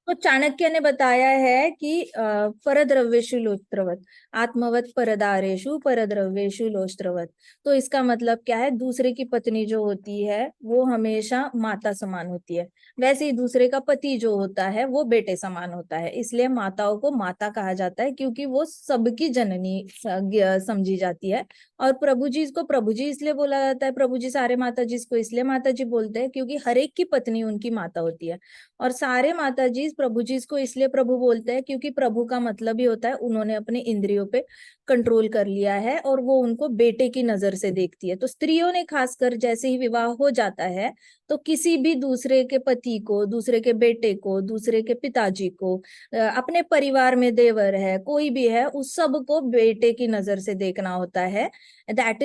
तो चाणक्य ने बताया है कि परद्रव्येषु लोस्त्रवत, आत्मवत परदारेषु परद्रव्येषु लोस्त्रवत। तो इसका मतलब क्या है, दूसरे की पत्नी जो होती है वो हमेशा माता समान होती है, वैसे ही दूसरे का पति जो होता है वो बेटे समान होता है। इसलिए माताओं को माता कहा जाता है, क्योंकि वो सबकी जननी समझी जाती है। और प्रभु जी को प्रभु जी इसलिए बोला जाता है, प्रभु जी सारे माता जी को इसलिए माता जी बोलते हैं क्योंकि हर एक की पत्नी उनकी माता होती है। और सारे माता जी प्रभु जी को इसलिए प्रभु बोलते हैं क्योंकि प्रभु का मतलब ही होता है उन्होंने अपने इंद्रियों पे कंट्रोल कर लिया है और वो उनको बेटे की नजर से देखती है। तो स्त्रियों ने खासकर जैसे ही विवाह हो जाता है तो किसी भी दूसरे के पति को, दूसरे के बेटे को, दूसरे के पिताजी को, अपने परिवार में देवर है कोई भी है, उस सब को बेटे की नजर से देखना होता है। That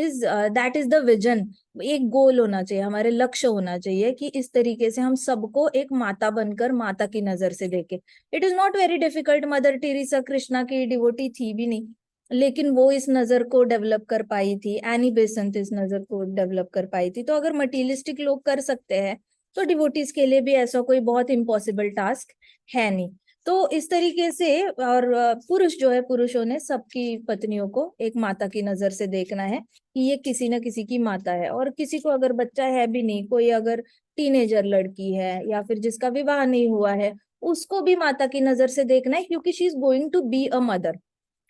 is the vision. एक गोल होना चाहिए, हमारे लक्ष्य होना चाहिए कि इस तरीके से हम सबको एक माता बनकर माता की नजर से देखें। It is not very difficult. Mother Teresa Krishna की डिवोटी थी भी नहीं, लेकिन वो इस नजर को डेवलप कर पाई थी। एनी बेसेंट इस नजर को डेवलप कर पाई थी। तो अगर मटीरियलिस्टिक लोग कर सकते हैं तो डिवोटीज के लिए भी ऐसा कोई बहुत इम्पॉसिबल टास्क है नहीं। तो इस तरीके से, और पुरुष जो है, पुरुषों ने सबकी पत्नियों को एक माता की नजर से देखना है कि ये किसी न किसी की माता है। और किसी को अगर बच्चा है भी नहीं, कोई अगर टीनेजर लड़की है या फिर जिसका विवाह नहीं हुआ है, उसको भी माता की नजर से देखना है, क्योंकि she is going to be a mother.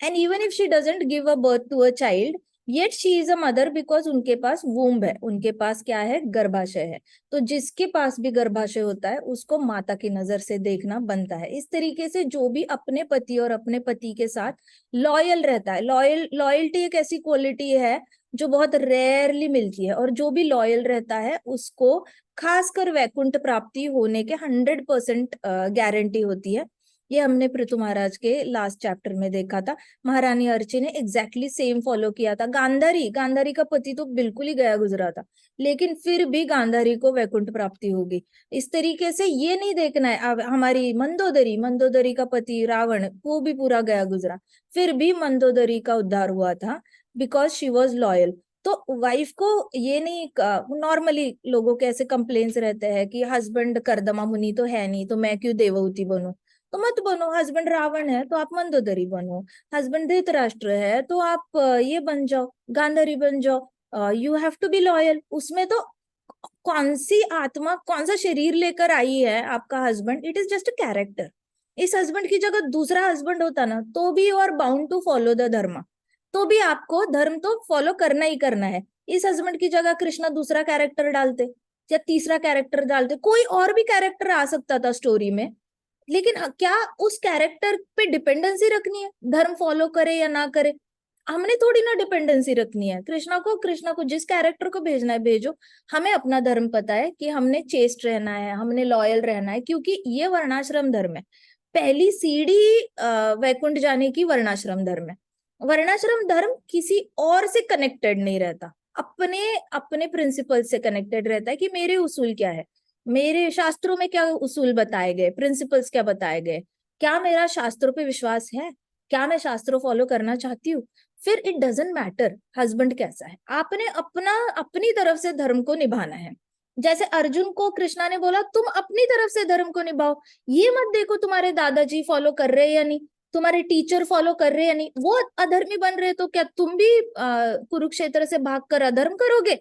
And even if she doesn't give a birth to a child, yet she is a mother, because उनके पास वूम्ब है, उनके पास क्या है, गर्भाशय है। तो जिसके पास भी गर्भाशय होता है उसको माता की नजर से देखना बनता है। इस तरीके से जो भी अपने पति और अपने पति के साथ लॉयल रहता है, लॉयल्टी एक ऐसी क्वालिटी है जो बहुत रेयरली मिलती है, और जो भी लॉयल रहता है उसको खासकर वैकुंठ प्राप्ति होने के 100% गारंटी होती है। ये हमने पृथु महाराज के लास्ट चैप्टर में देखा था। महारानी अर्ची ने एग्जैक्टली सेम फॉलो किया था। गांधारी गांधारी का पति तो बिल्कुल ही गया गुजरा था, लेकिन फिर भी गांधारी को वैकुंठ प्राप्ति होगी। इस तरीके से ये नहीं देखना है। अब हमारी मंदोदरी, मंदोदरी का पति रावण, वो भी पूरा गया गुजरा, फिर भी मंदोदरी का उद्धार हुआ था, बिकॉज शी वॉज लॉयल। तो वाइफ को ये नहीं, नॉर्मली लोगों के ऐसे कंप्लेन्स रहते हैं कि हस्बैंड कर्दमा मुनि तो है नहीं तो मैं क्यों देवहूति बनूं। तो मत बनो। हस्बैंड रावण है तो आप मंदोदरी बनो, हस्बैंड धृतराष्ट्र है तो आप ये बन जाओ, गांधारी बन जाओ। You have to be loyal. उसमें तो कौन सी आत्मा, कौन सा शरीर लेकर आई है आपका husband, it is just a character. इस हस्बैंड की जगह दूसरा हस्बैंड होता ना, तो भी you are bound to follow the dharma, तो भी आपको धर्म तो फॉलो करना ही करना है। इस हस्बैंड की जगह कृष्णा दूसरा कैरेक्टर डालते या तीसरा कैरेक्टर डालते, कोई और भी कैरेक्टर आ सकता था स्टोरी में, लेकिन क्या उस कैरेक्टर पे डिपेंडेंसी रखनी है, धर्म फॉलो करे या ना करे? हमने थोड़ी ना डिपेंडेंसी रखनी है। कृष्णा को जिस कैरेक्टर को भेजना है भेजो। हमें अपना धर्म पता है कि हमने चेस्ट रहना है, हमने लॉयल रहना है, क्योंकि ये वर्णाश्रम धर्म है। पहली सीढ़ी वैकुंठ जाने की वर्णाश्रम धर्म है। वर्णाश्रम धर्म किसी और से कनेक्टेड नहीं रहता, अपने अपने प्रिंसिपल से कनेक्टेड रहता है कि मेरे उसूल क्या है, मेरे शास्त्रों में क्या उसूल बताए गए, प्रिंसिपल्स क्या बताए गए, क्या मेरा शास्त्रों पे विश्वास है, क्या मैं शास्त्रों फॉलो करना चाहती हूँ। फिर इट डजेंट मैटर हस्बैंड कैसा है, आपने अपना अपनी तरफ से धर्म को निभाना है। जैसे अर्जुन को कृष्णा ने बोला तुम अपनी तरफ से धर्म को निभाओ, ये मत देखो तुम्हारे दादाजी फॉलो कर रहे हैं या नहीं, तुम्हारे टीचर फॉलो कर रहे हैं या नहीं, वो अधर्मी बन रहे तो क्या तुम भी कुरुक्षेत्र से भागकर अधर्म करोगे?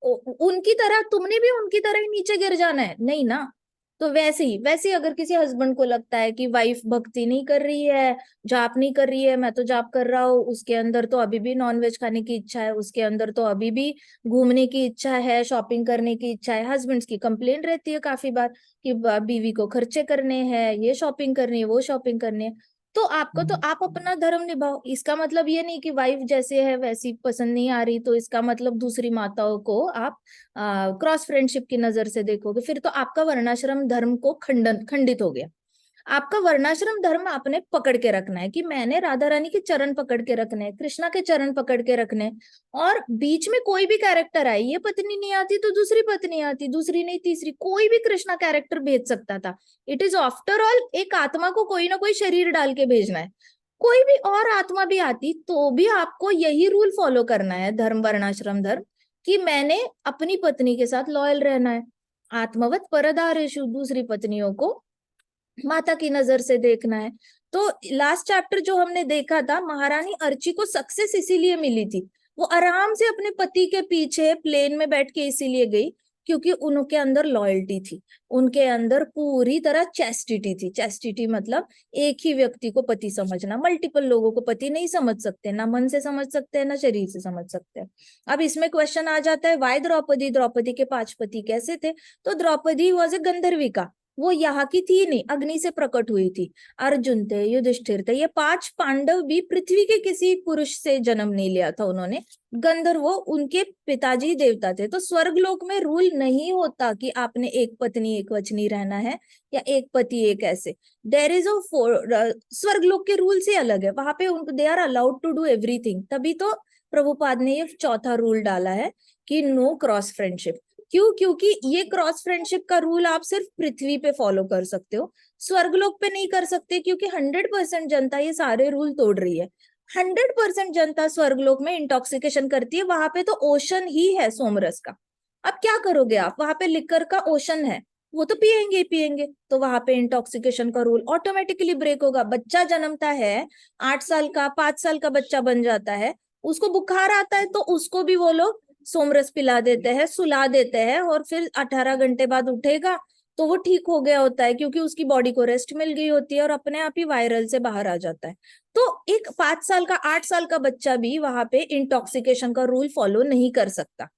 उनकी तरह तुमने भी उनकी तरह ही नीचे गिर जाना है? नहीं ना। तो वैसे ही अगर किसी हस्बैंड को लगता है कि वाइफ भक्ति नहीं कर रही है, जाप नहीं कर रही है, मैं तो जाप कर रहा हूँ, उसके अंदर तो अभी भी नॉनवेज खाने की इच्छा है, उसके अंदर तो अभी भी घूमने की इच्छा है, शॉपिंग करने की इच्छा है। हस्बैंड्स की कंप्लेंट रहती है काफी बार कि बीवी को खर्चे करने हैं, ये शॉपिंग करनी है, वो शॉपिंग करनी है। तो आपको तो आप अपना धर्म निभाओ। इसका मतलब ये नहीं कि वाइफ जैसे है वैसी पसंद नहीं आ रही तो इसका मतलब दूसरी माताओं को आप क्रॉस फ्रेंडशिप की नजर से देखोगे, फिर तो आपका वर्णाश्रम धर्म को खंडित हो गया। आपका वर्णाश्रम धर्म आपने पकड़ के रखना है कि मैंने राधा रानी के चरण पकड़ के रखने हैं, कृष्णा के चरण पकड़ के रखने हैं। और बीच में कोई भी कैरेक्टर आए, ये पत्नी नहीं आती तो दूसरी पत्नी आती, दूसरी नहीं तीसरी, कोई भी कृष्णा कैरेक्टर भेज सकता था। इट इज आफ्टर ऑल एक आत्मा को कोई ना कोई शरीर डाल के भेजना है। कोई भी और आत्मा भी आती तो भी आपको यही रूल फॉलो करना है, धर्म वर्णाश्रम धर्म, कि मैंने अपनी पत्नी के साथ लॉयल रहना है। आत्मवत परदारेशु, दूसरी पत्नियों को माता की नजर से देखना है। तो लास्ट चैप्टर जो हमने देखा था, महारानी अर्ची को सक्सेस इसीलिए मिली थी, वो आराम से अपने पति के पीछे प्लेन में बैठ के इसीलिए गई क्योंकि उनके अंदर लॉयल्टी थी, उनके अंदर पूरी तरह चैस्टिटी थी। चैस्टिटी मतलब एक ही व्यक्ति को पति समझना, मल्टीपल लोगों को पति नहीं समझ सकते, ना मन से समझ सकते हैं ना शरीर से समझ सकते हैं। अब इसमें क्वेश्चन आ जाता है, वाई द्रौपदी, द्रौपदी के 5 पति कैसे थे? तो द्रौपदी वॉज ए गंधर्विका, वो यहाँ की थी नहीं, अग्नि से प्रकट हुई थी। अर्जुन थे, युधिष्ठिर थे, ये 5 पांडव भी पृथ्वी के किसी पुरुष से जन्म नहीं लिया था उन्होंने, गंधर्व उनके पिताजी देवता थे। तो स्वर्गलोक में रूल नहीं होता कि आपने एक पत्नी एक वचनी रहना है या एक पति एक ऐसे। देर इज स्वर्गलोक के रूल्स ही अलग है, वहां पे they are allowed to do everything. तभी तो प्रभुपाद ने ये चौथा रूल डाला है कि नो क्रॉस फ्रेंडशिप। क्यों? क्योंकि ये क्रॉस फ्रेंडशिप का रूल आप सिर्फ पृथ्वी पे फॉलो कर सकते हो, स्वर्गलोक पे नहीं कर सकते, क्योंकि 100% जनता ये सारे रूल तोड़ रही है। 100% जनता स्वर्गलोक में इंटॉक्सिकेशन करती है, वहां पे तो ओशन ही है सोमरस का। अब क्या करोगे आप? वहां पे लिकर का ओशन है, वो तो पिएंगे ही पिएंगे, तो वहां पे इंटॉक्सिकेशन का रूल ऑटोमेटिकली ब्रेक होगा। बच्चा जन्मता है 8 साल का, 5 साल का बच्चा बन जाता है, उसको बुखार आता है तो उसको भी वो लोग सोमरस पिला देते हैं, सुला देते हैं, और फिर 18 घंटे बाद उठेगा तो वो ठीक हो गया होता है, क्योंकि उसकी बॉडी को रेस्ट मिल गई होती है और अपने आप ही वायरल से बाहर आ जाता है। तो एक 5 साल का, 8 साल का बच्चा भी वहां पे इंटॉक्सिकेशन का रूल फॉलो नहीं कर सकता।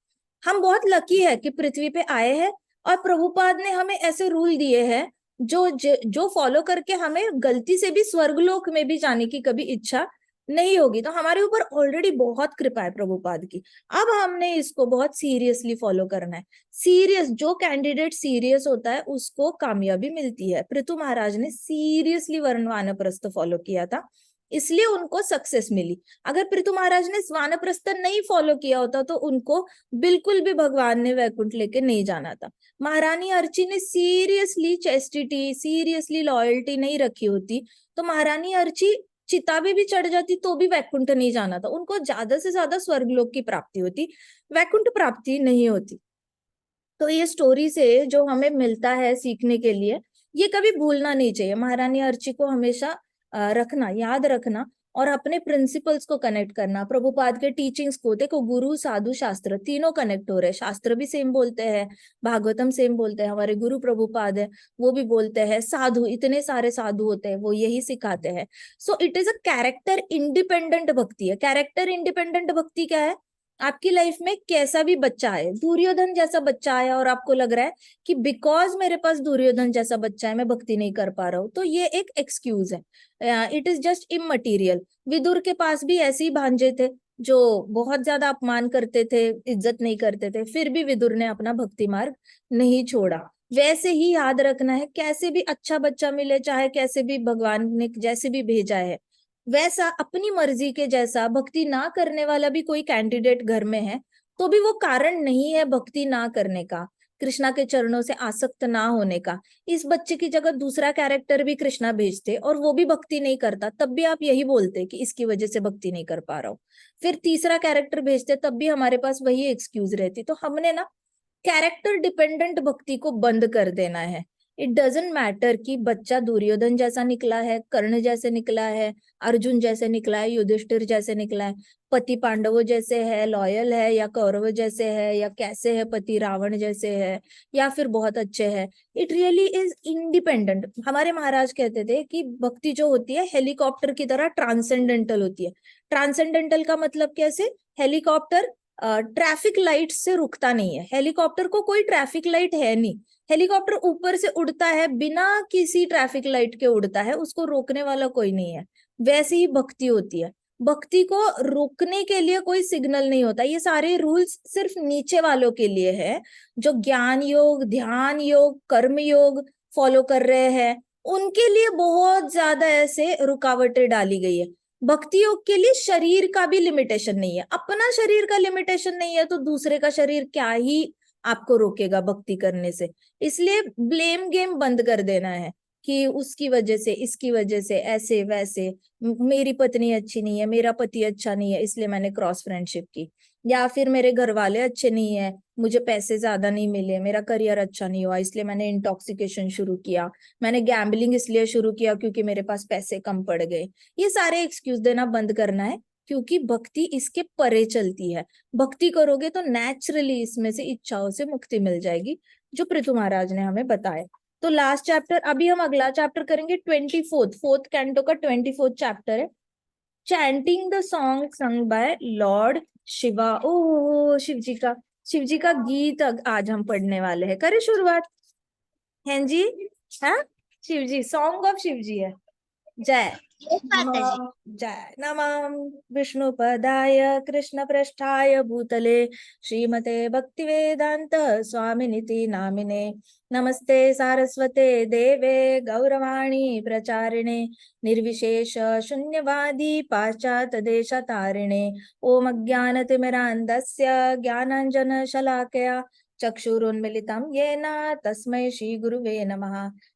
हम बहुत लकी है कि पृथ्वी पे आए हैं और प्रभुपाद ने हमें ऐसे रूल दिए हैं जो फॉलो करके हमें गलती से भी स्वर्गलोक में भी जाने की कभी इच्छा नहीं होगी। तो हमारे ऊपर ऑलरेडी बहुत कृपा है प्रभुपाद की। अब हमने इसको बहुत सीरियसली फॉलो करना है। सीरियस, जो कैंडिडेट सीरियस होता है उसको कामयाबी मिलती है। पृथु महाराज ने सीरियसली वर्ण वानप्रस्थ फॉलो किया था, इसलिए उनको सक्सेस मिली। अगर पृथु महाराज ने वानप्रस्थ नहीं फॉलो किया होता तो उनको बिल्कुल भी भगवान ने वैकुंठ लेके नहीं जाना था। महारानी अर्ची ने सीरियसली चेस्टिटी, सीरियसली लॉयल्टी नहीं रखी होती तो महारानी अर्ची चिता भी चढ़ जाती तो भी वैकुंठ नहीं जाना था, उनको ज्यादा से ज्यादा स्वर्गलोक की प्राप्ति होती, वैकुंठ प्राप्ति नहीं होती। तो ये स्टोरी से जो हमें मिलता है सीखने के लिए, ये कभी भूलना नहीं चाहिए। महारानी अर्ची को हमेशा रखना, याद रखना, और अपने प्रिंसिपल्स को कनेक्ट करना, प्रभुपाद के टीचिंग्स को। देखो, गुरु साधु शास्त्र तीनों कनेक्ट हो रहे हैं, शास्त्र भी सेम बोलते हैं, भागवतम सेम बोलते हैं, हमारे गुरु प्रभुपाद है वो भी बोलते हैं, साधु इतने सारे साधु होते हैं वो यही सिखाते हैं। So it is a character independent भक्ति है। कैरेक्टर इंडिपेंडेंट भक्ति क्या है? आपकी लाइफ में कैसा भी बच्चा आए, दुर्योधन जैसा बच्चा आया और आपको लग रहा है कि बिकॉज मेरे पास दुर्योधन जैसा बच्चा है मैं भक्ति नहीं कर पा रहा हूं, तो ये एक एक्सक्यूज है, it is just immaterial. Vidura के पास भी ऐसे ही भांजे थे जो बहुत ज्यादा अपमान करते थे, इज्जत नहीं करते थे, फिर भी विदुर ने अपना भक्ति मार्ग नहीं छोड़ा। वैसे ही याद रखना है, कैसे भी अच्छा बच्चा मिले, चाहे कैसे भी भगवान ने जैसे भी भेजा है, वैसा अपनी मर्जी के जैसा भक्ति ना करने वाला भी कोई कैंडिडेट घर में है तो भी वो कारण नहीं है भक्ति ना करने का, कृष्णा के चरणों से आसक्त ना होने का। इस बच्चे की जगह दूसरा कैरेक्टर भी कृष्णा भेजते और वो भी भक्ति नहीं करता, तब भी आप यही बोलते कि इसकी वजह से भक्ति नहीं कर पा रहा हूं। फिर तीसरा कैरेक्टर भेजते, तब भी हमारे पास वही एक्सक्यूज रहती। तो हमने ना कैरेक्टर डिपेंडेंट भक्ति को बंद कर देना है। इट डजेंट मैटर कि बच्चा दुर्योधन जैसा निकला है, कर्ण जैसे निकला है, अर्जुन जैसे निकला है, युधिष्ठिर जैसे निकला है, पति पांडवों जैसे है, लॉयल है, या कौरव जैसे है, या कैसे है पति रावण जैसे है, या फिर बहुत अच्छे है। It really is independent. हमारे महाराज कहते थे कि भक्ति जो होती है हेलीकॉप्टर की तरह ट्रांसेंडेंटल होती है। ट्रांसेंडेंटल का मतलब कैसे? हेलीकॉप्टर ट्रैफिक लाइट से रुकता नहीं है, हेलीकॉप्टर को कोई ट्रैफिक लाइट है नहीं, हेलीकॉप्टर ऊपर से उड़ता है, बिना किसी ट्रैफिक लाइट के उड़ता है, उसको रोकने वाला कोई नहीं है। वैसे ही भक्ति होती है, भक्ति को रोकने के लिए कोई सिग्नल नहीं होता। ये सारे रूल्स सिर्फ नीचे वालों के लिए है, जो ज्ञान योग, ध्यान योग, कर्म योग फॉलो कर रहे हैं उनके लिए बहुत ज्यादा ऐसे रुकावटें डाली गई है। भक्ति योग के लिए शरीर का भी लिमिटेशन नहीं है, अपना शरीर का लिमिटेशन नहीं है तो दूसरे का शरीर क्या ही आपको रोकेगा भक्ति करने से। इसलिए ब्लेम गेम बंद कर देना है कि उसकी वजह से, इसकी वजह से, ऐसे वैसे, मेरी पत्नी अच्छी नहीं है, मेरा पति अच्छा नहीं है इसलिए मैंने क्रॉस फ्रेंडशिप की। या फिर मेरे घर वाले अच्छे नहीं है, मुझे पैसे ज्यादा नहीं मिले, मेरा करियर अच्छा नहीं हुआ इसलिए मैंने इंटॉक्सिकेशन शुरू किया, मैंने गैम्बलिंग इसलिए शुरू किया क्योंकि मेरे पास पैसे कम पड़ गए। ये सारे एक्सक्यूज देना बंद करना है, क्योंकि भक्ति इसके परे चलती है। भक्ति करोगे तो नेचुरली इसमें से इच्छाओं से मुक्ति मिल जाएगी, जो पृथु महाराज ने हमें बताया। तो लास्ट चैप्टर, अभी हम अगला चैप्टर करेंगे 24th, फोर्थ कैंटो का 24th चैप्टर है, chanting the song sung by lord Shiva. ओ शिव जी का गीत आज हम पढ़ने वाले हैं। करें शुरुआत? हैं जी? हाँ, शिव जी, सॉन्ग ऑफ शिव जी है। जय जय नमः विष्णुपदाय कृष्ण पृष्ठाय भूतले श्रीमते भक्तिवेदांत स्वामिनिति नामिने नमस्ते सारस्वते देवे गौरवाणी प्रचारिणे निर्विशेष शून्यवादी पाश्चात्य देशतारिणे ओम अज्ञानतिमिरान्धस्य ज्ञानाञ्जनशलाकया चक्षुरुन्मिलितं येन तस्मै श्रीगुरुवे नमः।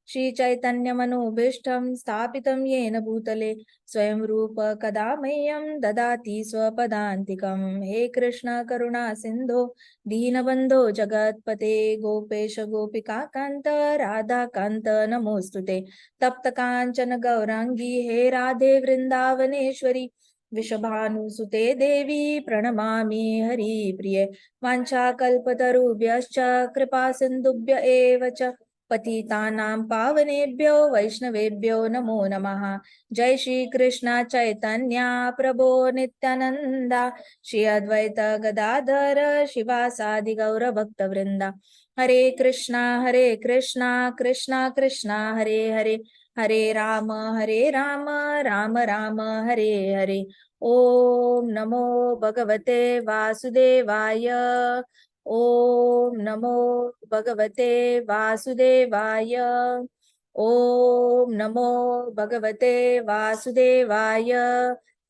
श्री चैतन्य मनोभीष्टं स्थापितं येन भूतले स्वयं रूप कदा मह्यं ददाति स्वपदान्तिकं। हे कृष्ण करुणा सिंधो दीनबंधो जगत्पते गोपेश गोपिका कांत राधा कांत नमोस्तुते। तप्त कांचन गौरांगी हे राधे वृंदावनेश्वरी विषभानुसुते देवी प्रणमामि हरिप्रिये। वाञ्छाकल्पतरुभ्यश्च कृपा सिन्धुभ्य एव च पतितानां पावनेभ्यो वैष्णवेभ्यो नमो नमः। जय श्री कृष्ण चैतन्य प्रभो नित्यानंदा श्री अद्वैत गदाधर शिवासादि गौर भक्त वृंदा। हरे कृष्णा कृष्णा कृष्णा हरे हरे, हरे राम राम राम हरे हरे। ओम नमो भगवते वासुदेवाय, ओम नमो भगवते वासुदेवाय, ओम नमो भगवते वासुदेवाय।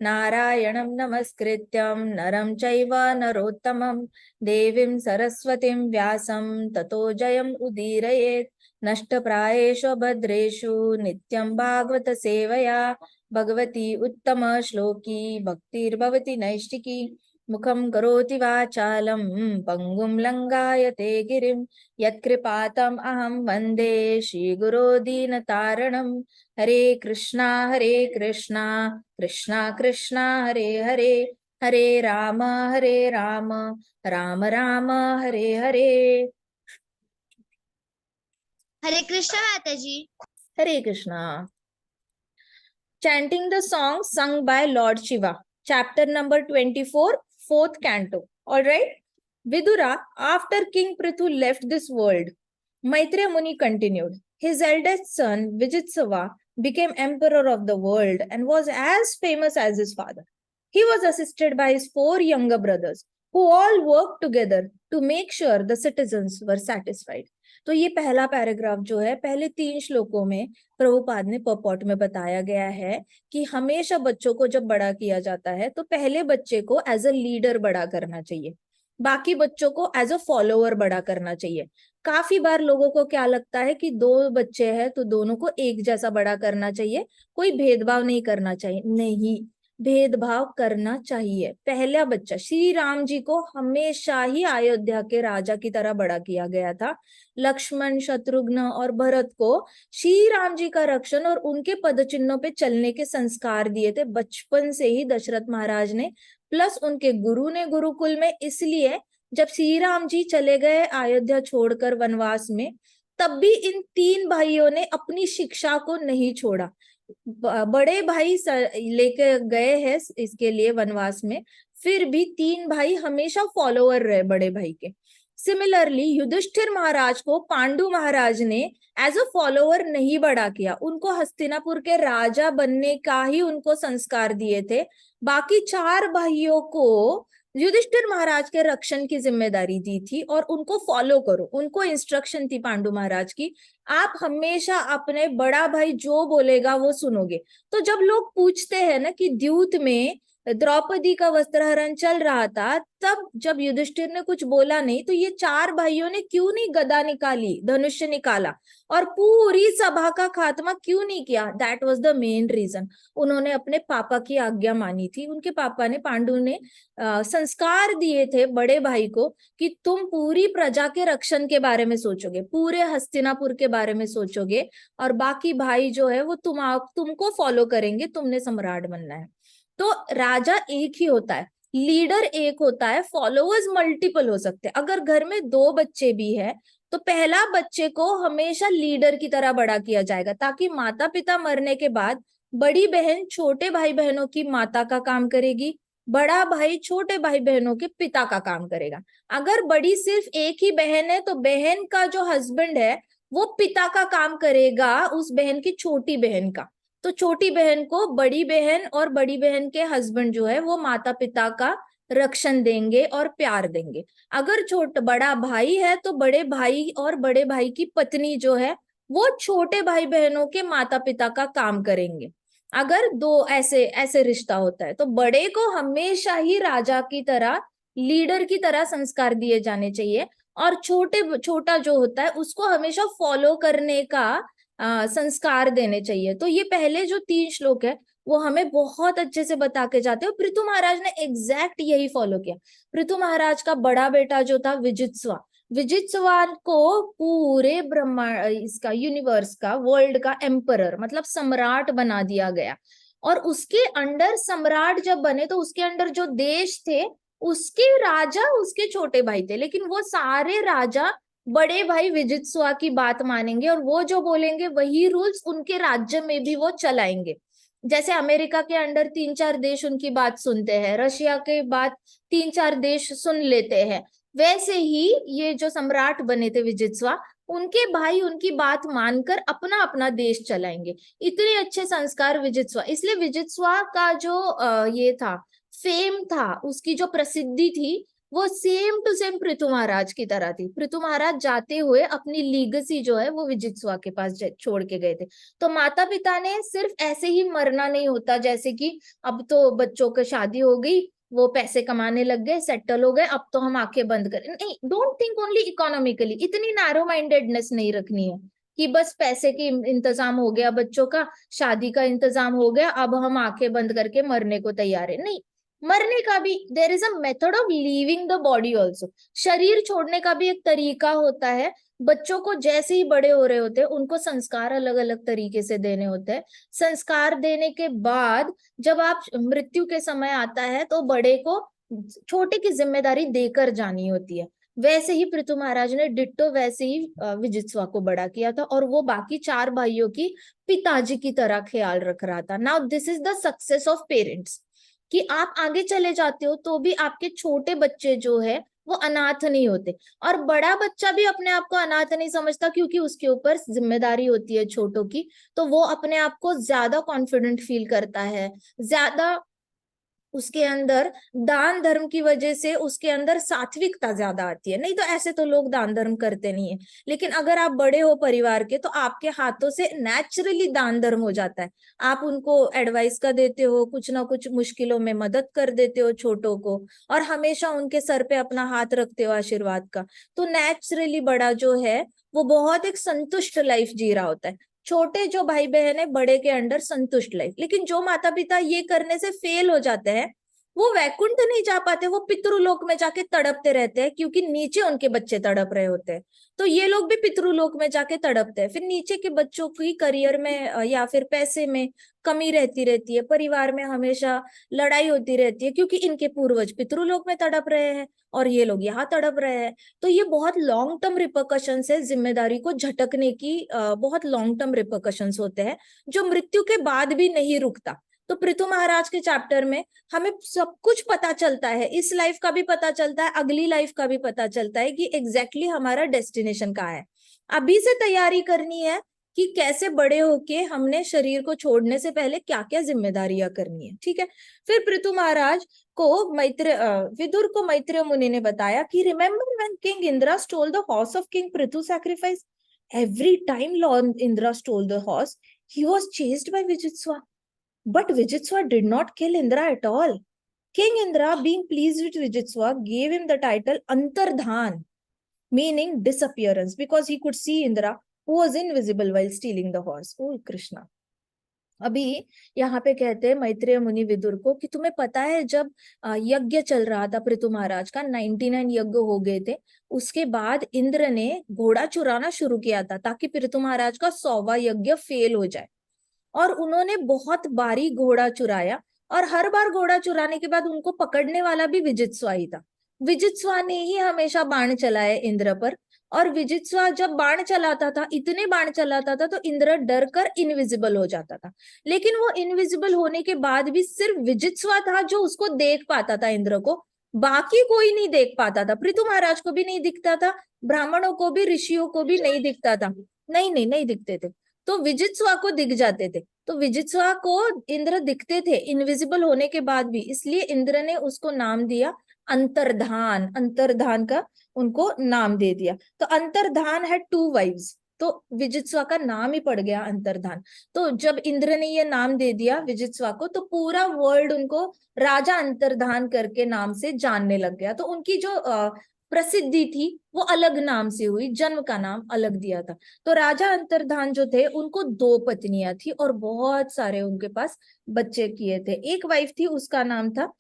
नारायणं नमस्कृत्यं नरं चैव नरोत्तमं देवीं सरस्वतीं व्यासं ततो जयम् उदीरयेत्। नष्टप्रायेषु भद्रेषु नित्यं भागवत सेवया भगवती उत्तम श्लोकी भक्तिर्भवति नैष्टिकी। मुखं करोति वाचालं पंगुं लंघायते गिरिं यत्कृपातम् अहं वन्दे श्रीगुरो दीनतारणं। हरे कृष्णा कृष्णा कृष्णा हरे हरे, हरे राम राम राम हरे हरे। हरे कृष्णा माता जी। हरे Krishna. Chanting the song sung by Lord Shiva, chapter number 24, fourth canto. All right. Vidura, after King Prithu left this world, Maitreya Muni continued. His eldest son, Vijitsava, became emperor of the world and was as famous as his father. He was assisted by his 4 younger brothers, who all worked together to make sure the citizens were satisfied. तो ये पहला paragraph जो है, पहले 3 श्लोकों में प्रभुपाद ने पर्पॉट में बताया गया है कि हमेशा बच्चों को जब बड़ा किया जाता है तो पहले बच्चे को एज अ लीडर बड़ा करना चाहिए, बाकी बच्चों को एज अ फॉलोअर बड़ा करना चाहिए। काफी बार लोगों को क्या लगता है कि 2 बच्चे हैं तो दोनों को एक जैसा बड़ा करना चाहिए, कोई भेदभाव नहीं करना चाहिए। नहीं, भेदभाव करना चाहिए। पहला बच्चा श्री राम जी को हमेशा ही अयोध्या के राजा की तरह बड़ा किया गया था। लक्ष्मण, शत्रुघ्न और भरत को श्री राम जी का रक्षण और उनके पद चिन्हों पे चलने के संस्कार दिए थे बचपन से ही दशरथ महाराज ने, प्लस उनके गुरु ने गुरुकुल में। इसलिए जब श्री राम जी चले गए अयोध्या छोड़कर वनवास में, तब भी इन 3 भाइयों ने अपनी शिक्षा को नहीं छोड़ा। बड़े भाई लेके गए हैं इसके लिए वनवास में, फिर भी 3 भाई हमेशा फॉलोअर रहे बड़े भाई के। सिमिलरली युधिष्ठिर महाराज को पांडु महाराज ने एज अ फॉलोअर नहीं बड़ा किया, उनको हस्तिनापुर के राजा बनने का ही उनको संस्कार दिए थे। बाकी 4 भाइयों को युधिष्ठिर महाराज के रक्षण की जिम्मेदारी दी थी और उनको फॉलो करो, उनको इंस्ट्रक्शन थी पांडु महाराज की, आप हमेशा अपने बड़ा भाई जो बोलेगा वो सुनोगे। तो जब लोग पूछते हैं ना कि द्यूत में द्रौपदी का वस्त्रहरण चल रहा था, तब जब युधिष्ठिर ने कुछ बोला नहीं तो ये चार भाइयों ने क्यों नहीं गदा निकाली, धनुष्य निकाला और पूरी सभा का खात्मा क्यों नहीं किया? That was the main reason. उन्होंने अपने पापा की आज्ञा मानी थी। उनके पापा ने, पांडु ने संस्कार दिए थे बड़े भाई को कि तुम पूरी प्रजा के रक्षण के बारे में सोचोगे, पूरे हस्तिनापुर के बारे में सोचोगे, और बाकी भाई जो है वो तुमको फॉलो करेंगे, तुमने सम्राट बनना है। तो राजा एक ही होता है, लीडर एक होता है, फॉलोअर्स मल्टीपल हो सकते हैं। अगर घर में दो बच्चे भी है तो पहला बच्चे को हमेशा लीडर की तरह बड़ा किया जाएगा, ताकि माता पिता मरने के बाद बड़ी बहन छोटे भाई बहनों की माता का काम करेगी, बड़ा भाई छोटे भाई बहनों के पिता का काम करेगा। अगर बड़ी सिर्फ एक ही बहन है तो बहन का जो हस्बैंड है वो पिता का काम करेगा उस बहन की छोटी बहन का। तो छोटी बहन को बड़ी बहन और बड़ी बहन के हस्बैंड जो है वो माता पिता का रक्षण देंगे और प्यार देंगे। अगर बड़ा भाई है तो बड़े भाई और बड़े भाई की पत्नी जो है वो छोटे भाई बहनों के माता पिता का काम करेंगे। अगर दो ऐसे ऐसे रिश्ता होता है तो बड़े को हमेशा ही राजा की तरह, लीडर की तरह संस्कार दिए जाने चाहिए, और छोटा जो होता है उसको हमेशा फॉलो करने का संस्कार देने चाहिए। तो ये पहले जो 3 श्लोक है वो हमें बहुत अच्छे से बता के जाते हैं। पृथु महाराज ने एग्जैक्ट यही फॉलो किया। पृथु महाराज का बड़ा बेटा जो था विजित्स्वा, विजित्स्वा को पूरे ब्रह्मांड, इसका यूनिवर्स का, वर्ल्ड का एम्परर मतलब सम्राट बना दिया गया। और उसके अंडर सम्राट जब बने तो उसके अंडर जो देश थे उसके राजा उसके छोटे भाई थे, लेकिन वो सारे राजा बड़े भाई विजित्स्वा की बात मानेंगे और वो जो बोलेंगे वही रूल्स उनके राज्य में भी वो चलाएंगे। जैसे अमेरिका के अंडर 3-4 देश उनकी बात सुनते हैं, रशिया के बात 3-4 देश सुन लेते हैं, वैसे ही ये जो सम्राट बने थे विजित्स्वा, उनके भाई उनकी बात मानकर अपना अपना देश चलाएंगे। इतने अच्छे संस्कार विजित्स्वा, इसलिए विजित्स्वा का जो ये था, फेम था, उसकी जो प्रसिद्धि थी वो same to same Prithu Maharaj की तरह थी। पृथु महाराज जाते हुए अपनी लीगेसी जो है वो विजित्स्वा के पास छोड़ के गए थे। तो माता पिता ने सिर्फ ऐसे ही मरना नहीं होता, जैसे कि अब तो बच्चों की शादी हो गई, वो पैसे कमाने लग गए, सेटल हो गए, अब तो हम आंखें बंद करें, नहीं। डोंट थिंक ओनली इकोनॉमिकली, इतनी नैरो माइंडेडनेस नहीं रखनी है कि बस पैसे की इंतजाम हो गया, बच्चों का शादी का इंतजाम हो गया, अब हम आंखें बंद करके मरने को तैयार है। नहीं, मरने का भी there is a method of leaving the body also. शरीर छोड़ने का भी एक तरीका होता है। बच्चों को जैसे ही बड़े हो रहे होते हैं उनको संस्कार अलग अलग तरीके से देने होते हैं। संस्कार देने के बाद जब आप मृत्यु के समय आता है तो बड़े को छोटे की जिम्मेदारी देकर जानी होती है। वैसे ही पृथु महाराज ने डिट्टो वैसे ही विजित्स्वा को बड़ा किया था, और वो बाकी 4 भाइयों की पिताजी की तरह ख्याल रख रहा था। Now this is the success of parents, कि आप आगे चले जाते हो तो भी आपके छोटे बच्चे जो है वो अनाथ नहीं होते, और बड़ा बच्चा भी अपने आप को अनाथ नहीं समझता, क्योंकि उसके ऊपर जिम्मेदारी होती है छोटों की। तो वो अपने आप को ज्यादा कॉन्फिडेंट फील करता है, ज्यादा उसके अंदर दान धर्म की वजह से उसके अंदर सात्विकता ज्यादा आती है। नहीं तो ऐसे तो लोग दान धर्म करते नहीं है, लेकिन अगर आप बड़े हो परिवार के तो आपके हाथों से नेचुरली दान धर्म हो जाता है। आप उनको एडवाइस का देते हो, कुछ ना कुछ मुश्किलों में मदद कर देते हो छोटों को, और हमेशा उनके सर पे अपना हाथ रखते हो आशीर्वाद का। तो नेचुरली बड़ा जो है वो बहुत एक संतुष्ट लाइफ जी रहा होता है। छोटे जो भाई बहन है बड़े के अंडर संतुष्ट लाइफ। लेकिन जो माता पिता ये करने से फेल हो जाते हैं वो वैकुंठ नहीं जा पाते, वो पितृलोक में जाके तड़पते रहते हैं, क्योंकि नीचे उनके बच्चे तड़प रहे होते हैं। तो ये लोग भी पितृलोक में जाके तड़पते हैं, फिर नीचे के बच्चों की करियर में या फिर पैसे में कमी रहती है, परिवार में हमेशा लड़ाई होती रहती है, क्योंकि इनके पूर्वज पितृलोक में तड़प रहे हैं और ये लोग यहाँ तड़प रहे हैं। तो ये बहुत लॉन्ग टर्म रिपरकशंस है, जिम्मेदारी को झटकने की बहुत लॉन्ग टर्म रिपरकशंस होते हैं, जो मृत्यु के बाद भी नहीं रुकता। तो पृथु महाराज के चैप्टर में हमें सब कुछ पता चलता है, इस लाइफ का भी पता चलता है, अगली लाइफ का भी पता चलता है कि एग्जैक्टली हमारा डेस्टिनेशन कहाँ है। अभी से तैयारी करनी है कि कैसे बड़े होके हमने शरीर को छोड़ने से पहले क्या क्या जिम्मेदारियां करनी है। ठीक है। फिर पृथु महाराज को विदुर को मैत्रेय मुनि ने बताया कि remember when king Indra stole the horse of king Prithu sacrifice, every time lord Indra stole the horse he was chased by Vijitswa, but Vijitswa did not kill Indra at all. King Indra, being pleased with Vijitswa, gave him the title Antardhan, meaning disappearance, because he could see Indra, who was invisible while stealing the horse. Oh Krishna. अभी यहाँ पे कहते हैं मैत्रेय मुनि विदुर को कि तुम्हें पता है जब यज्ञ चल रहा था पृथु महाराज का, 99 यज्ञ हो गए थे, उसके बाद इंद्र ने घोड़ा चुराना शुरू किया था ताकि पृथु महाराज का 100वां यज्ञ फेल हो जाए। और उन्होंने बहुत बारी घोड़ा चुराया, और हर बार घोड़ा चुराने के बाद उनको पकड़ने वाला भी विजित्स्वा ही था। विजित्स्वा ने ही हमेशा बाण चलाए इंद्र पर, और विजित्स्वा जब बाण चलाता था, इतने बाण चलाता था तो इंद्र डर कर इनविजिबल हो जाता था। लेकिन वो इनविजिबल होने के बाद भी सिर्फ विजित्स्वा था जो उसको देख पाता था, इंद्र को। बाकी कोई नहीं देख पाता था, पृथु महाराज को भी नहीं दिखता था, ब्राह्मणों को भी, ऋषियों को भी नहीं दिखता था। नहीं दिखते थे। तो विजित्स्वा को दिख जाते थे। तो विजित्स्वा को इंद्र दिखते थे इनविजिबल होने के बाद भी, इसलिए इंद्र ने उसको नाम दिया अंतर्धान। अंतर्धान का उनको नाम दे दिया। तो अंतर्धान है 2 वाइव्स, तो विजित्स्वा का नाम ही पड़ गया अंतर्धान। तो जब इंद्र ने ये नाम दे दिया विजित्स्वा को, तो पूरा वर्ल्ड उनको राजा अंतर्धान करके नाम से जानने लग गया। तो उनकी जो प्रसिद्धि थी वो अलग नाम से हुई, जन्म का नाम अलग दिया था। तो राजा अंतर्धान जो थे उनको 2 पत्नियां थी और बहुत सारे उनके पास बच्चे किए थे। एक वाइफ थी, उसका नाम था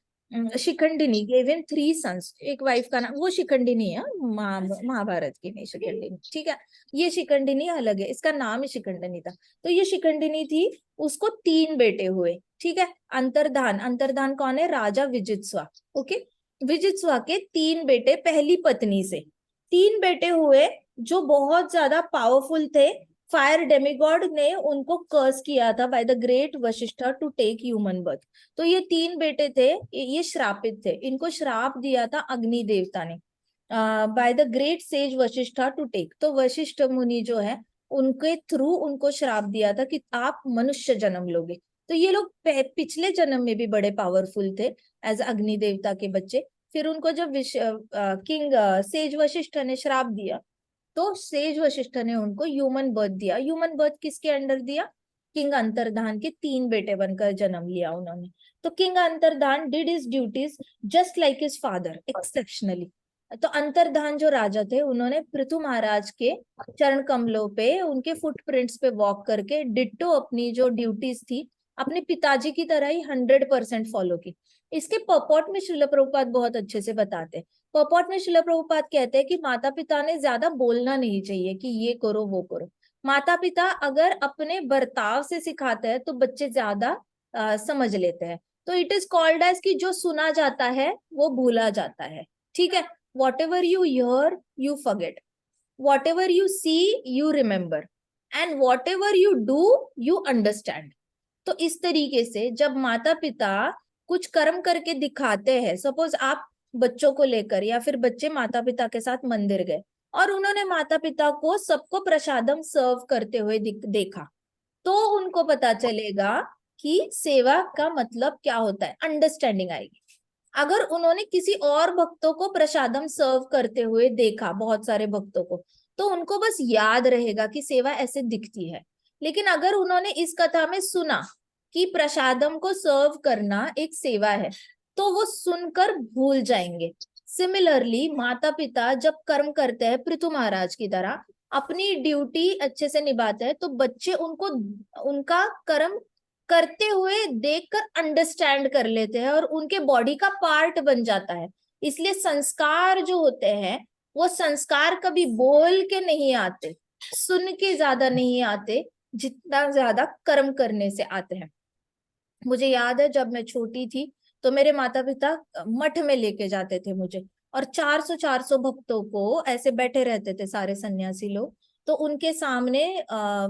शिखंडिनी, गेव हिम 3 सन्स। एक वाइफ का नाम, वो शिखंडिनी है, महाभारत की नहीं शिखंडिनी, ठीक है। ये शिखंडिनी अलग है, इसका नाम ही शिखंडिनी था। तो ये शिखंडिनी थी, उसको 3 बेटे हुए, ठीक है। अंतर्धान, अंतर्धान कौन है? राजा विजित्स्वा, ओके। विजित्स्वा के 3 बेटे पहली पत्नी से, 3 बेटे हुए जो बहुत ज्यादा पावरफुल थे। फायर डेमिगॉड ने उनको कर्स किया था by the great Vashishtha to take human birth. तो ये 3 बेटे थे, ये श्रापित थे, इनको श्राप दिया था अग्नि देवता ने by the great sage Vashishtha to take. तो वशिष्ठ मुनि जो है उनके थ्रू उनको श्राप दिया था कि आप मनुष्य जन्म लोगे। तो ये लोग पिछले जन्म में भी बड़े पावरफुल थे एज अग्नि देवता के बच्चे। फिर उनको जब किंग सेज वशिष्ठ ने श्राप दिया, तो सेज वशिष्ठ ने उनको ह्यूमन बर्थ दिया। ह्यूमन बर्थ किसके अंडर दिया? किंग अंतर्धान के 3 बेटे बनकर जन्म लिया उन्होंने। तो king Antardhan did his duties just like his father exceptionally. तो अंतर्धान जो राजा थे उन्होंने पृथु महाराज के चरण कमलों पे, उनके फुटप्रिंट्स पे वॉक करके डिट्टो अपनी जो ड्यूटीज थी अपने पिताजी की तरह ही 100% फॉलो की। इसके पर्पॉट में श्रील प्रभुपाद बहुत अच्छे से बताते हैं। पर्पॉट में श्रील प्रभुपाद कहते हैं कि माता पिता ने ज्यादा बोलना नहीं चाहिए कि ये करो वो करो। माता पिता अगर अपने बर्ताव से सिखाते हैं तो बच्चे ज्यादा समझ लेते हैं। तो इट इज कॉल्ड एज कि जो सुना जाता है वो भूला जाता है, ठीक है। Whatever you hear you forget, whatever you see you remember, and whatever you do you understand. तो इस तरीके से जब माता पिता कुछ कर्म करके दिखाते हैं, सपोज आप बच्चों को लेकर या फिर बच्चे माता पिता के साथ मंदिर गए और उन्होंने माता पिता को सबको प्रसादम सर्व करते हुए देखा, तो उनको पता चलेगा कि सेवा का मतलब क्या होता है, अंडरस्टैंडिंग आएगी। अगर उन्होंने किसी और भक्तों को प्रसादम सर्व करते हुए देखा, बहुत सारे भक्तों को, तो उनको बस याद रहेगा कि सेवा ऐसे दिखती है। लेकिन अगर उन्होंने इस कथा में सुना कि प्रसादम को सर्व करना एक सेवा है, तो वो सुनकर भूल जाएंगे। सिमिलरली माता पिता जब कर्म करते हैं पृथु महाराज की तरह, अपनी ड्यूटी अच्छे से निभाते हैं, तो बच्चे उनको उनका कर्म करते हुए देखकर अंडरस्टैंड कर लेते हैं और उनके बॉडी का पार्ट बन जाता है। इसलिए संस्कार जो होते हैं वो संस्कार कभी बोल के नहीं आते, सुन के ज्यादा नहीं आते, जितना ज्यादा कर्म करने से आते हैं। मुझे याद है जब मैं छोटी थी तो मेरे माता पिता मठ में लेके जाते थे मुझे, और 400 भक्तों को ऐसे बैठे रहते थे सारे सन्यासी लोग, तो उनके सामने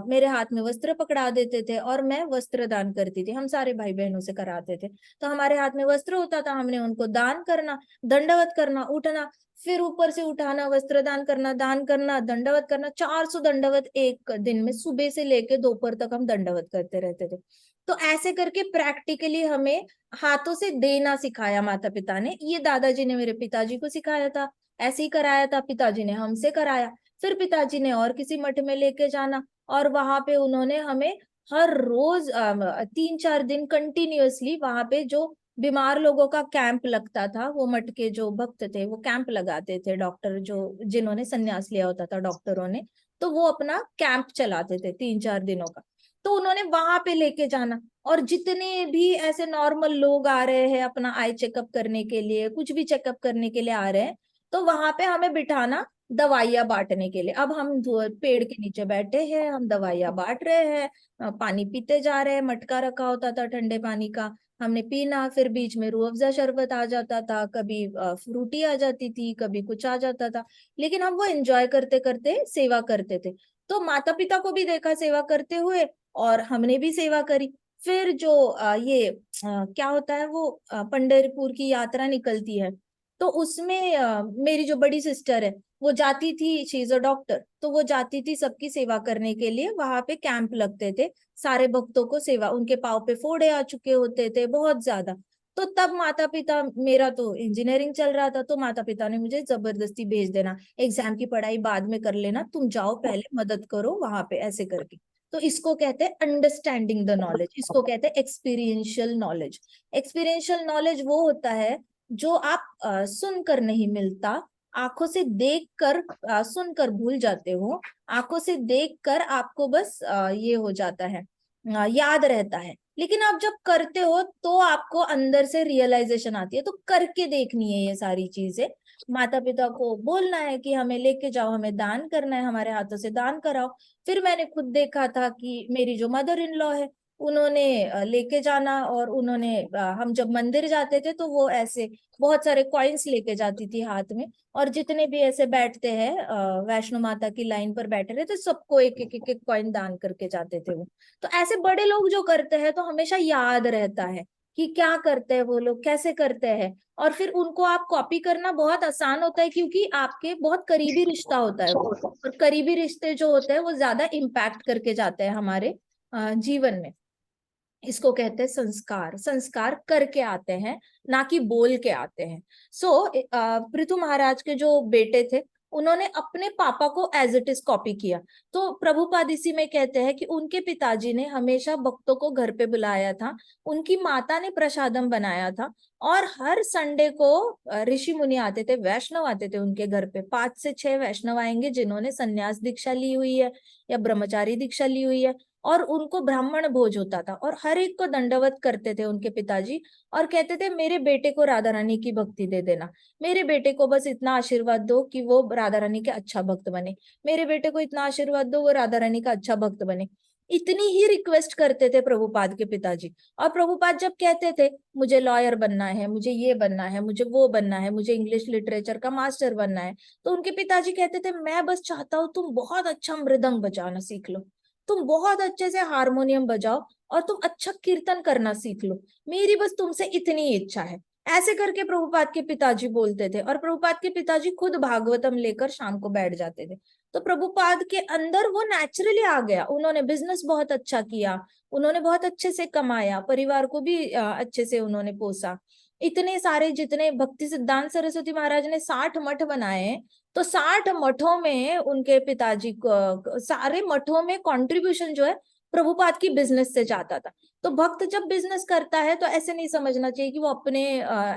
मेरे हाथ में वस्त्र पकड़ा देते थे और मैं वस्त्र दान करती थी। हम सारे भाई बहनों से कराते थे। तो हमारे हाथ में वस्त्र होता था, हमने उनको दान करना, दंडवत करना, उठना, फिर ऊपर से उठाना, वस्त्र दान करना, दंडवत करना। 400 दंडवत एक दिन में, सुबह से लेके दोपहर तक हम दंडवत करते रहते थे। तो ऐसे करके प्रैक्टिकली हमें हाथों से देना सिखाया माता पिता ने। ये दादाजी ने मेरे पिताजी को सिखाया था, ऐसे ही कराया था, पिताजी ने हमसे कराया। फिर पिताजी ने और किसी मठ में लेके जाना, और वहां पे उन्होंने हमें हर रोज 3-4 दिन कंटिन्यूअसली वहां पे जो बीमार लोगों का कैंप लगता था। वो मठ के जो भक्त थे वो कैंप लगाते थे, डॉक्टर जो जिन्होंने संन्यास लिया होता था डॉक्टरों ने, तो वो अपना कैंप चलाते थे 3-4 दिनों का। तो उन्होंने वहां पे लेके जाना, और जितने भी ऐसे नॉर्मल लोग आ रहे हैं अपना आई चेकअप करने के लिए, कुछ भी चेकअप करने के लिए आ रहे हैं, तो वहां पे हमें बिठाना दवाइयां बांटने के लिए। अब हम पेड़ के नीचे बैठे हैं, हम दवाइयां बांट रहे हैं, पानी पीते जा रहे हैं, मटका रखा होता था ठंडे पानी का, हमने पीना, फिर बीच में रूह अफ़ज़ा शरबत आ जाता था, कभी फ्रूटी आ जाती थी, कभी कुछ आ जाता था, लेकिन हम वो एंजॉय करते करते सेवा करते थे। तो माता पिता को भी देखा सेवा करते हुए, और हमने भी सेवा करी। फिर जो क्या होता है, वो पंढरपुर की यात्रा निकलती है, तो उसमें मेरी जो बड़ी सिस्टर है वो जाती थी, शी इज अ डॉक्टर, तो वो जाती थी सबकी सेवा करने के लिए। वहां पे कैंप लगते थे, सारे भक्तों को सेवा, उनके पाँव पे फोड़े आ चुके होते थे बहुत ज्यादा। तो तब माता पिता, मेरा तो इंजीनियरिंग चल रहा था, तो माता पिता ने मुझे जबरदस्ती भेज देना, एग्जाम की पढ़ाई बाद में कर लेना, तुम जाओ पहले मदद करो वहां पे, ऐसे करके। तो इसको कहते हैं अंडरस्टैंडिंग द नॉलेज, इसको कहते हैं एक्सपीरियंशियल नॉलेज। एक्सपीरियंशियल नॉलेज वो होता है जो आप सुनकर नहीं मिलता, आंखों से देख कर, सुनकर भूल जाते हो, आंखों से देख कर आपको बस ये हो जाता है, याद रहता है, लेकिन आप जब करते हो तो आपको अंदर से रियलाइजेशन आती है। तो करके देखनी है ये सारी चीजें। माता पिता को बोलना है कि हमें लेके जाओ, हमें दान करना है, हमारे हाथों से दान कराओ। फिर मैंने खुद देखा था कि मेरी जो मदर इन लॉ है, उन्होंने लेके जाना, और उन्होंने हम जब मंदिर जाते थे तो वो ऐसे बहुत सारे कॉइन्स लेके जाती थी हाथ में, और जितने भी ऐसे बैठते हैं वैष्णो माता की लाइन पर बैठे रहे, तो सबको एक एक एक एक कॉइन दान करके जाते थे वो। तो ऐसे बड़े लोग जो करते हैं तो हमेशा याद रहता है कि क्या करते हैं वो लोग, कैसे करते हैं, और फिर उनको आप कॉपी करना बहुत आसान होता है, क्योंकि आपके बहुत करीबी रिश्ता होता है वो। और करीबी रिश्ते जो होते हैं वो ज्यादा इम्पैक्ट करके जाते हैं हमारे जीवन में। इसको कहते हैं संस्कार। संस्कार करके आते हैं, ना कि बोल के आते हैं। पृथु महाराज के जो बेटे थे, उन्होंने अपने पापा को एज इट इज कॉपी किया। तो प्रभुपाद इसी में कहते हैं कि उनके पिताजी ने हमेशा भक्तों को घर पे बुलाया था, उनकी माता ने प्रसादम बनाया था, और हर संडे को ऋषि मुनि आते थे, वैष्णव आते थे उनके घर पे। 5 से 6 वैष्णव आएंगे जिन्होंने संन्यास दीक्षा ली हुई है या ब्रह्मचारी दीक्षा ली हुई है, और उनको ब्राह्मण भोज होता था, और हर एक को दंडवत करते थे उनके पिताजी, और कहते थे मेरे बेटे को राधा रानी की भक्ति दे देना, मेरे बेटे को बस इतना आशीर्वाद दो कि वो राधा रानी के अच्छा भक्त बने, मेरे बेटे को इतना आशीर्वाद दो वो राधा रानी का अच्छा भक्त बने। इतनी ही रिक्वेस्ट करते थे प्रभुपाद के पिताजी। और प्रभुपाद जब कहते थे मुझे लॉयर बनना है, मुझे ये बनना है, मुझे वो बनना है, मुझे इंग्लिश लिटरेचर का मास्टर बनना है, तो उनके पिताजी कहते थे मैं बस चाहता हूँ तुम बहुत अच्छा मृदंग बजाना सीख लो, तुम बहुत अच्छे से हारमोनियम बजाओ, और तुम अच्छा कीर्तन करना सीख लो, मेरी बस तुमसे इतनी इच्छा है। ऐसे करके प्रभुपाद के पिताजी बोलते थे, और प्रभुपाद के पिताजी खुद भागवतम लेकर शाम को बैठ जाते थे। तो प्रभुपाद के अंदर वो नेचुरली आ गया, उन्होंने बिजनेस बहुत अच्छा किया, उन्होंने बहुत अच्छे से कमाया, परिवार को भी अच्छे से उन्होंने पोसा। इतने सारे, जितने भक्ति सिद्धांत सरस्वती महाराज ने 60 मठ बनाए, तो 60 मठों में उनके पिताजी को, सारे मठों में कंट्रीब्यूशन जो है प्रभुपाद की बिजनेस से जाता था। तो भक्त जब बिजनेस करता है तो ऐसे नहीं समझना चाहिए कि वो अपने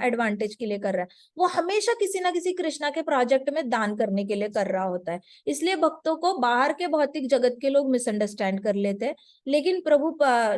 एडवांटेज के लिए कर रहा है, वो हमेशा किसी ना किसी कृष्णा के प्रोजेक्ट में दान करने के लिए कर रहा होता है। इसलिए भक्तों को बाहर के भौतिक जगत के लोग मिसअंडरस्टैंड कर लेते हैं, लेकिन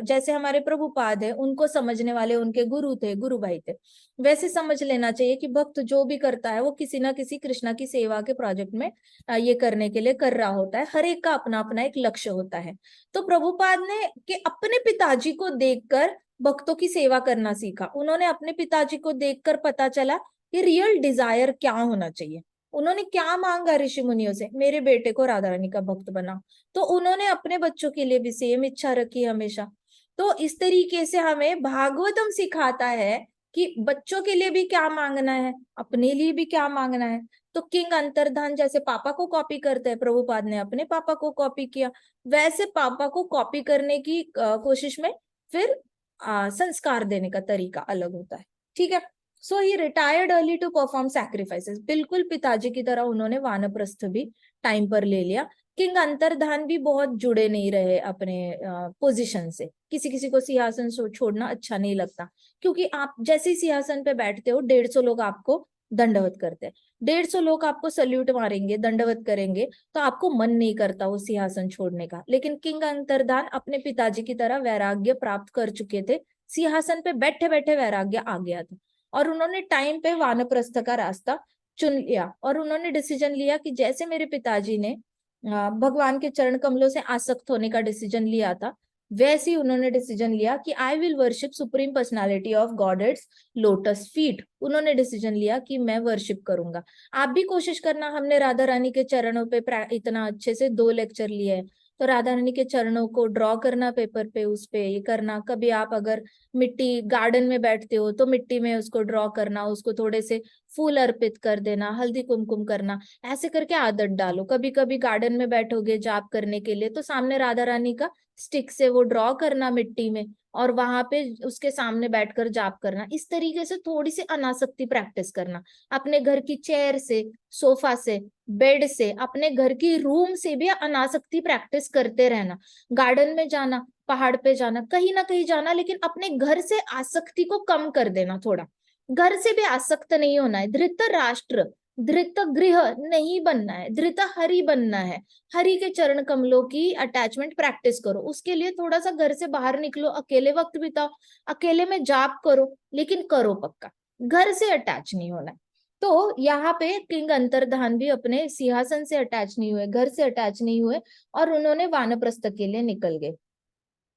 जैसे हमारे प्रभुपाद है, उनको समझने वाले उनके गुरु थे, गुरु भाई थे, वैसे समझ लेना चाहिए कि भक्त जो भी करता है वो किसी ना किसी कृष्णा की सेवा के प्रोजेक्ट में ये करने के लिए कर रहा होता है। हर एक का अपना अपना एक लक्ष्य होता है। तो प्रभुपाद ने कि अपने पिताजी को देखकर भक्तों की सेवा करना सीखा। उन्होंने अपने पिताजी को देखकर पता चला कि रियल डिजायर क्या होना चाहिए। उन्होंने क्या मांगा ऋषि मुनियों से, मेरे बेटे को राधा रानी का भक्त बनाओ। तो उन्होंने अपने बच्चों के लिए भी सेम इच्छा रखी हमेशा। तो इस तरीके से हमें भागवतम सिखाता है कि बच्चों के लिए भी क्या मांगना है, अपने लिए भी क्या मांगना है। तो किंग अंतर्धान जैसे पापा को कॉपी करते हैं, प्रभुपाद ने अपने पापा को कॉपी किया, वैसे पापा को कॉपी करने की कोशिश में फिर संस्कार देने का तरीका अलग होता है। ठीक है। So he retired early to perform sacrifices. बिल्कुल पिताजी की तरह उन्होंने वानप्रस्थ भी टाइम पर ले लिया। किंग अंतर्धान भी बहुत जुड़े नहीं रहे अपने पोजीशन से। किसी किसी को सिंहासन छोड़ना अच्छा नहीं लगता, क्योंकि आप जैसे ही सिंहासन पे बैठते हो 150 लोग आपको दंडवत करते हैं, 150 लोग आपको सल्यूट मारेंगे, दंडवत करेंगे, तो आपको मन नहीं करता वो सिंहासन छोड़ने का। लेकिन किंग अंतर्धान अपने पिताजी की तरह वैराग्य प्राप्त कर चुके थे, सिंहासन पे बैठे बैठे वैराग्य आ गया था, और उन्होंने टाइम पे वानप्रस्थ का रास्ता चुन लिया। और उन्होंने डिसीजन लिया कि जैसे मेरे पिताजी ने भगवान के चरण कमलों से आसक्त होने का डिसीजन लिया था, वैसे ही उन्होंने डिसीजन लिया कि I will worship supreme personality of गॉडेट्स lotus feet. उन्होंने डिसीजन लिया कि मैं वर्शिप करूंगा। आप भी कोशिश करना, हमने राधा रानी के चरणों पे इतना अच्छे से 2 लेक्चर लिए हैं, तो राधा रानी के चरणों को ड्रॉ करना पेपर पे, उस पे ये करना। कभी आप अगर मिट्टी गार्डन में बैठते हो तो मिट्टी में उसको ड्रॉ करना, उसको थोड़े से फूल अर्पित कर देना, हल्दी कुमकुम करना, ऐसे करके आदत डालो। कभी कभी गार्डन में बैठोगे जाप करने के लिए, तो सामने राधा रानी का स्टिक से वो ड्रॉ करना मिट्टी में, और वहां पे उसके सामने बैठकर जाप करना। इस तरीके से थोड़ी सी अनासक्ति प्रैक्टिस करना। अपने घर की चेयर से, सोफा से, बेड से, अपने घर की रूम से भी अनासक्ति प्रैक्टिस करते रहना। गार्डन में जाना, पहाड़ पे जाना, कहीं ना कहीं जाना, लेकिन अपने घर से आसक्ति को कम कर देना थोड़ा। घर से भी आसक्त नहीं होना है। धृत राष्ट्र, धृत गृह नहीं बनना है, धृत हरि बनना है। हरि के चरण कमलों की अटैचमेंट प्रैक्टिस करो। उसके लिए थोड़ा सा घर से बाहर निकलो, अकेले वक्त बिताओ, अकेले में जाप करो, लेकिन करो पक्का। घर से अटैच नहीं होना है। तो यहाँ पे किंग अंतर्धान भी अपने सिंहासन से अटैच नहीं हुए, घर से अटैच नहीं हुए, और उन्होंने वानप्रस्थ के लिए निकल गए।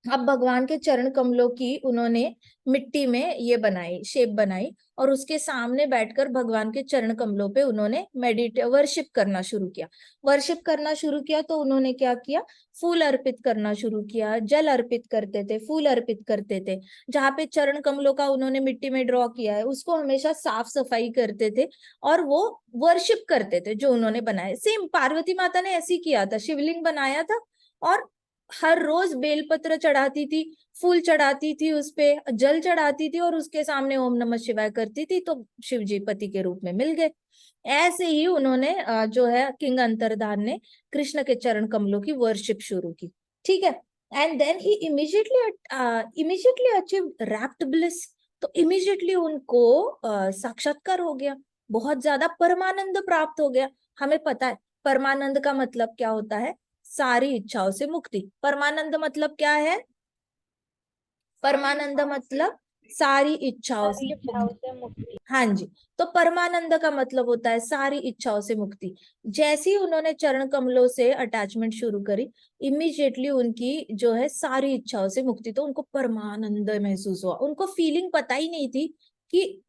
अब भगवान के चरण कमलों की उन्होंने मिट्टी में ये बनाई, शेप बनाई, और उसके सामने बैठकर भगवान के चरण कमलों पे उन्होंने वर्शिप करना शुरू किया। वर्शिप करना शुरू किया तो उन्होंने क्या किया, फूल अर्पित करना शुरू किया। जल अर्पित करते थे, फूल अर्पित करते थे। जहाँ पे चरण कमलों का उन्होंने मिट्टी में ड्रॉ किया है, उसको हमेशा साफ सफाई करते थे, और वो वर्शिप करते थे जो उन्होंने बनाए। सेम पार्वती माता ने ऐसे ही किया था, शिवलिंग बनाया था, और हर रोज बेलपत्र चढ़ाती थी, फूल चढ़ाती थी, उस पे जल चढ़ाती थी, और उसके सामने ओम नमः शिवाय करती थी, तो शिव जी पति के रूप में मिल गए। ऐसे ही उन्होंने जो है किंग अंतर्धान ने कृष्ण के चरण कमलों की वर्शिप शुरू की। ठीक है। And then he immediately achieve rapt bliss. तो इमीडिएटली उनको साक्षात्कार हो गया, बहुत ज्यादा परमानंद प्राप्त हो गया। हमें पता है परमानंद का मतलब क्या होता है, सारी इच्छाओं से मुक्ति। परमानंद मतलब क्या है, परमानंद मतलब सारी इच्छाओं से मुक्ति। हाँ जी। तो परमानंद का मतलब होता है सारी इच्छाओं से मुक्ति। जैसे ही उन्होंने चरण कमलों से अटैचमेंट शुरू करी, इमीडिएटली उनकी जो है सारी इच्छाओं से मुक्ति। तो उनको परमानंद महसूस हुआ। उनको फीलिंग पता ही नहीं थी कि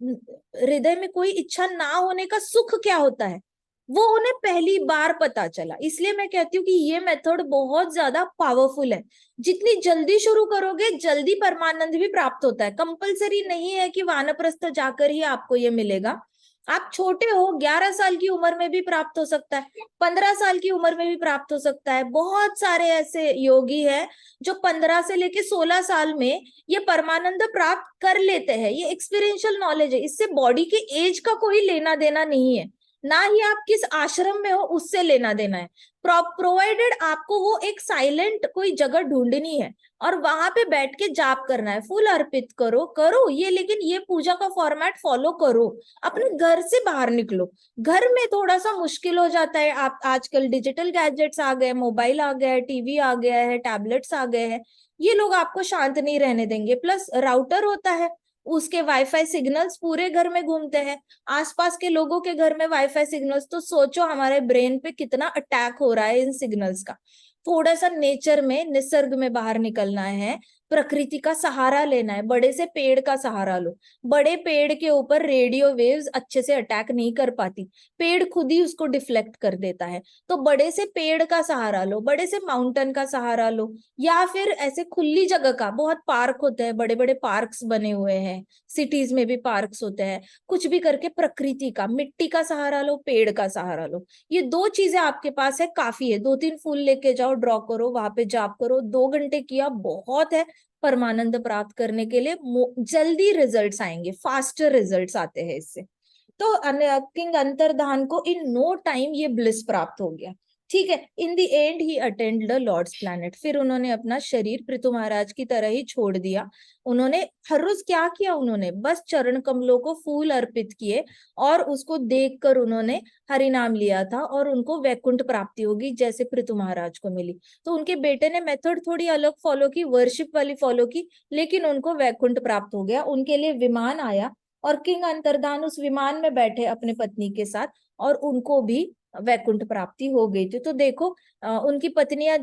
हृदय में कोई इच्छा ना होने का सुख क्या होता है, वो उन्हें पहली बार पता चला। इसलिए मैं कहती हूँ कि ये मेथड बहुत ज्यादा पावरफुल है। जितनी जल्दी शुरू करोगे, जल्दी परमानंद भी प्राप्त होता है। कंपलसरी नहीं है कि वानप्रस्थ जाकर ही आपको ये मिलेगा। आप छोटे हो, 11 साल की उम्र में भी प्राप्त हो सकता है, 15 साल की उम्र में भी प्राप्त हो सकता है। बहुत सारे ऐसे योगी हैं जो 15 से लेके 16 साल में ये परमानंद प्राप्त कर लेते हैं। ये एक्सपीरियंशियल नॉलेज है, इससे बॉडी के एज का कोई लेना देना नहीं है, ना ही आप किस आश्रम में हो उससे लेना देना है। प्रोवाइडेड आपको वो एक साइलेंट कोई जगह ढूंढनी है, और वहां पे बैठ के जाप करना है, फूल अर्पित करो करो ये, लेकिन ये पूजा का फॉर्मेट फॉलो करो। अपने घर से बाहर निकलो। घर में थोड़ा सा मुश्किल हो जाता है। आप आजकल डिजिटल गैजेट्स आ गए, मोबाइल आ गया है, टीवी आ गया है, टैबलेट्स आ गए हैं, ये लोग आपको शांत नहीं रहने देंगे। प्लस राउटर होता है, उसके वाईफाई सिग्नल्स पूरे घर में घूमते हैं, आसपास के लोगों के घर में वाईफाई सिग्नल्स। तो सोचो हमारे ब्रेन पे कितना अटैक हो रहा है इन सिग्नल्स का। थोड़ा सा नेचर में, निसर्ग में बाहर निकलना है, प्रकृति का सहारा लेना है, बड़े से पेड़ का सहारा लो। बड़े पेड़ के ऊपर रेडियो वेव्स अच्छे से अटैक नहीं कर पाती, पेड़ खुद ही उसको डिफ्लेक्ट कर देता है। तो बड़े से पेड़ का सहारा लो, बड़े से माउंटेन का सहारा लो, या फिर ऐसे खुली जगह का, बहुत पार्क होते हैं, बड़े बड़े पार्क्स बने हुए हैं, सिटीज में भी पार्क्स होते हैं। कुछ भी करके प्रकृति का, मिट्टी का सहारा लो, पेड़ का सहारा लो। ये 2 चीजें आपके पास है, काफी है। 2-3 फूल लेके जाओ, ड्रॉ करो, वहां पे जाप करो, 2 घंटे किया बहुत है परमानंद प्राप्त करने के लिए। जल्दी रिजल्ट्स आएंगे, फास्टर रिजल्ट्स आते हैं इससे। तो किंग अंतर्धान को इन नो टाइम ये ब्लिस प्राप्त हो गया। ठीक है। In the end he attend the Lord's planet, फिर उन्होंने अपना शरीर पृथु महाराज की तरह ही छोड़ दिया। उन्होंने हर रोज क्या किया, उन्होंने बस चरण कमलों को फूल अर्पित किए और उसको देखकर उन्होंने हरि नाम लिया था और उनको वैकुंठ प्राप्ति होगी जैसे पृथु महाराज को मिली। तो उनके बेटे ने मेथड थोड़ी अलग फॉलो की, वर्शिप वाली फॉलो की, लेकिन उनको वैकुंठ प्राप्त हो गया। उनके लिए विमान आया और किंग अंतर्धान उस विमान में बैठे अपने पत्नी के साथ और उनको भी वैकुंठ प्राप्ति हो गई थी। तो देखो उनकी पत्नियां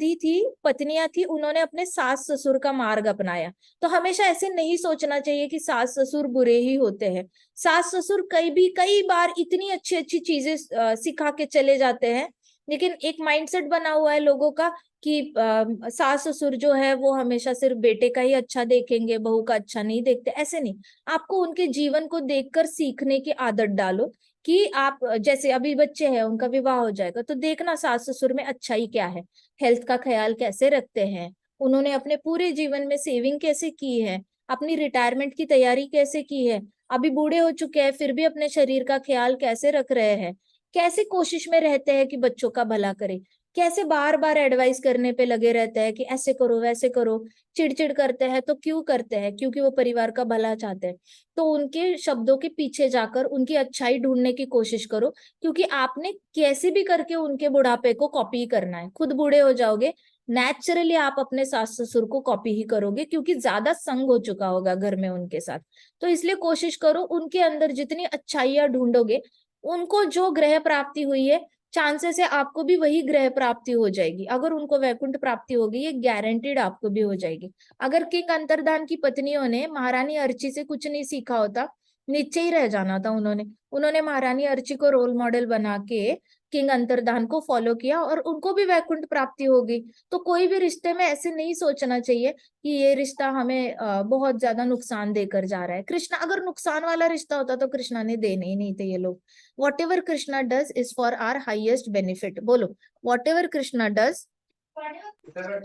थी, उन्होंने अपने सास ससुर का मार्ग अपनाया। तो हमेशा ऐसे नहीं सोचना चाहिए कि सास ससुर बुरे ही होते हैं। सास ससुर कई बार इतनी अच्छी अच्छी चीजें सिखा के चले जाते हैं, लेकिन एक माइंडसेट बना हुआ है लोगों का कि सास ससुर जो है वो हमेशा सिर्फ बेटे का ही अच्छा देखेंगे, बहू का अच्छा नहीं देखते। ऐसे नहीं, आपको उनके जीवन को देखकर सीखने की आदत डालो कि आप जैसे अभी बच्चे हैं, उनका विवाह हो जाएगा तो देखना सास ससुर में अच्छाई क्या है, हेल्थ का ख्याल कैसे रखते हैं, उन्होंने अपने पूरे जीवन में सेविंग कैसे की है, अपनी रिटायरमेंट की तैयारी कैसे की है, अभी बूढ़े हो चुके हैं फिर भी अपने शरीर का ख्याल कैसे रख रहे हैं, कैसे कोशिश में रहते हैं कि बच्चों का भला करे, कैसे बार बार एडवाइस करने पे लगे रहते हैं कि ऐसे करो वैसे करो। चिड़चिड़ करते हैं तो क्यों करते हैं, क्योंकि वो परिवार का भला चाहते हैं। तो उनके शब्दों के पीछे जाकर उनकी अच्छाई ढूंढने की कोशिश करो, क्योंकि आपने कैसे भी करके उनके बुढ़ापे को कॉपी करना है। खुद बूढ़े हो जाओगे, नेचुरली आप अपने सास ससुर को कॉपी ही करोगे, क्योंकि ज्यादा संग हो चुका होगा घर में उनके साथ। तो इसलिए कोशिश करो उनके अंदर जितनी अच्छाइयां ढूंढोगे, उनको जो ग्रह प्राप्ति हुई है चांसेस है आपको भी वही ग्रह प्राप्ति हो जाएगी। अगर उनको वैकुंठ प्राप्ति होगी ये गारंटीड आपको भी हो जाएगी। अगर किंग अंतर्धान की पत्नियों ने महारानी अर्ची से कुछ नहीं सीखा होता, नीचे ही रह जाना था। उन्होंने उन्होंने महारानी अर्ची को रोल मॉडल बना के किंग अंतर्धान को फॉलो किया और उनको भी वैकुंठ प्राप्ति हो गई। तो कोई भी रिश्ते में ऐसे नहीं सोचना चाहिए कि ये रिश्ता हमें बहुत ज्यादा नुकसान देकर जा रहा है। कृष्णा अगर नुकसान वाला रिश्ता होता तो कृष्णा ने देने ही नहीं थे ये लोग। Whatever Krishna does is for our highest benefit. बोलो, whatever Krishna does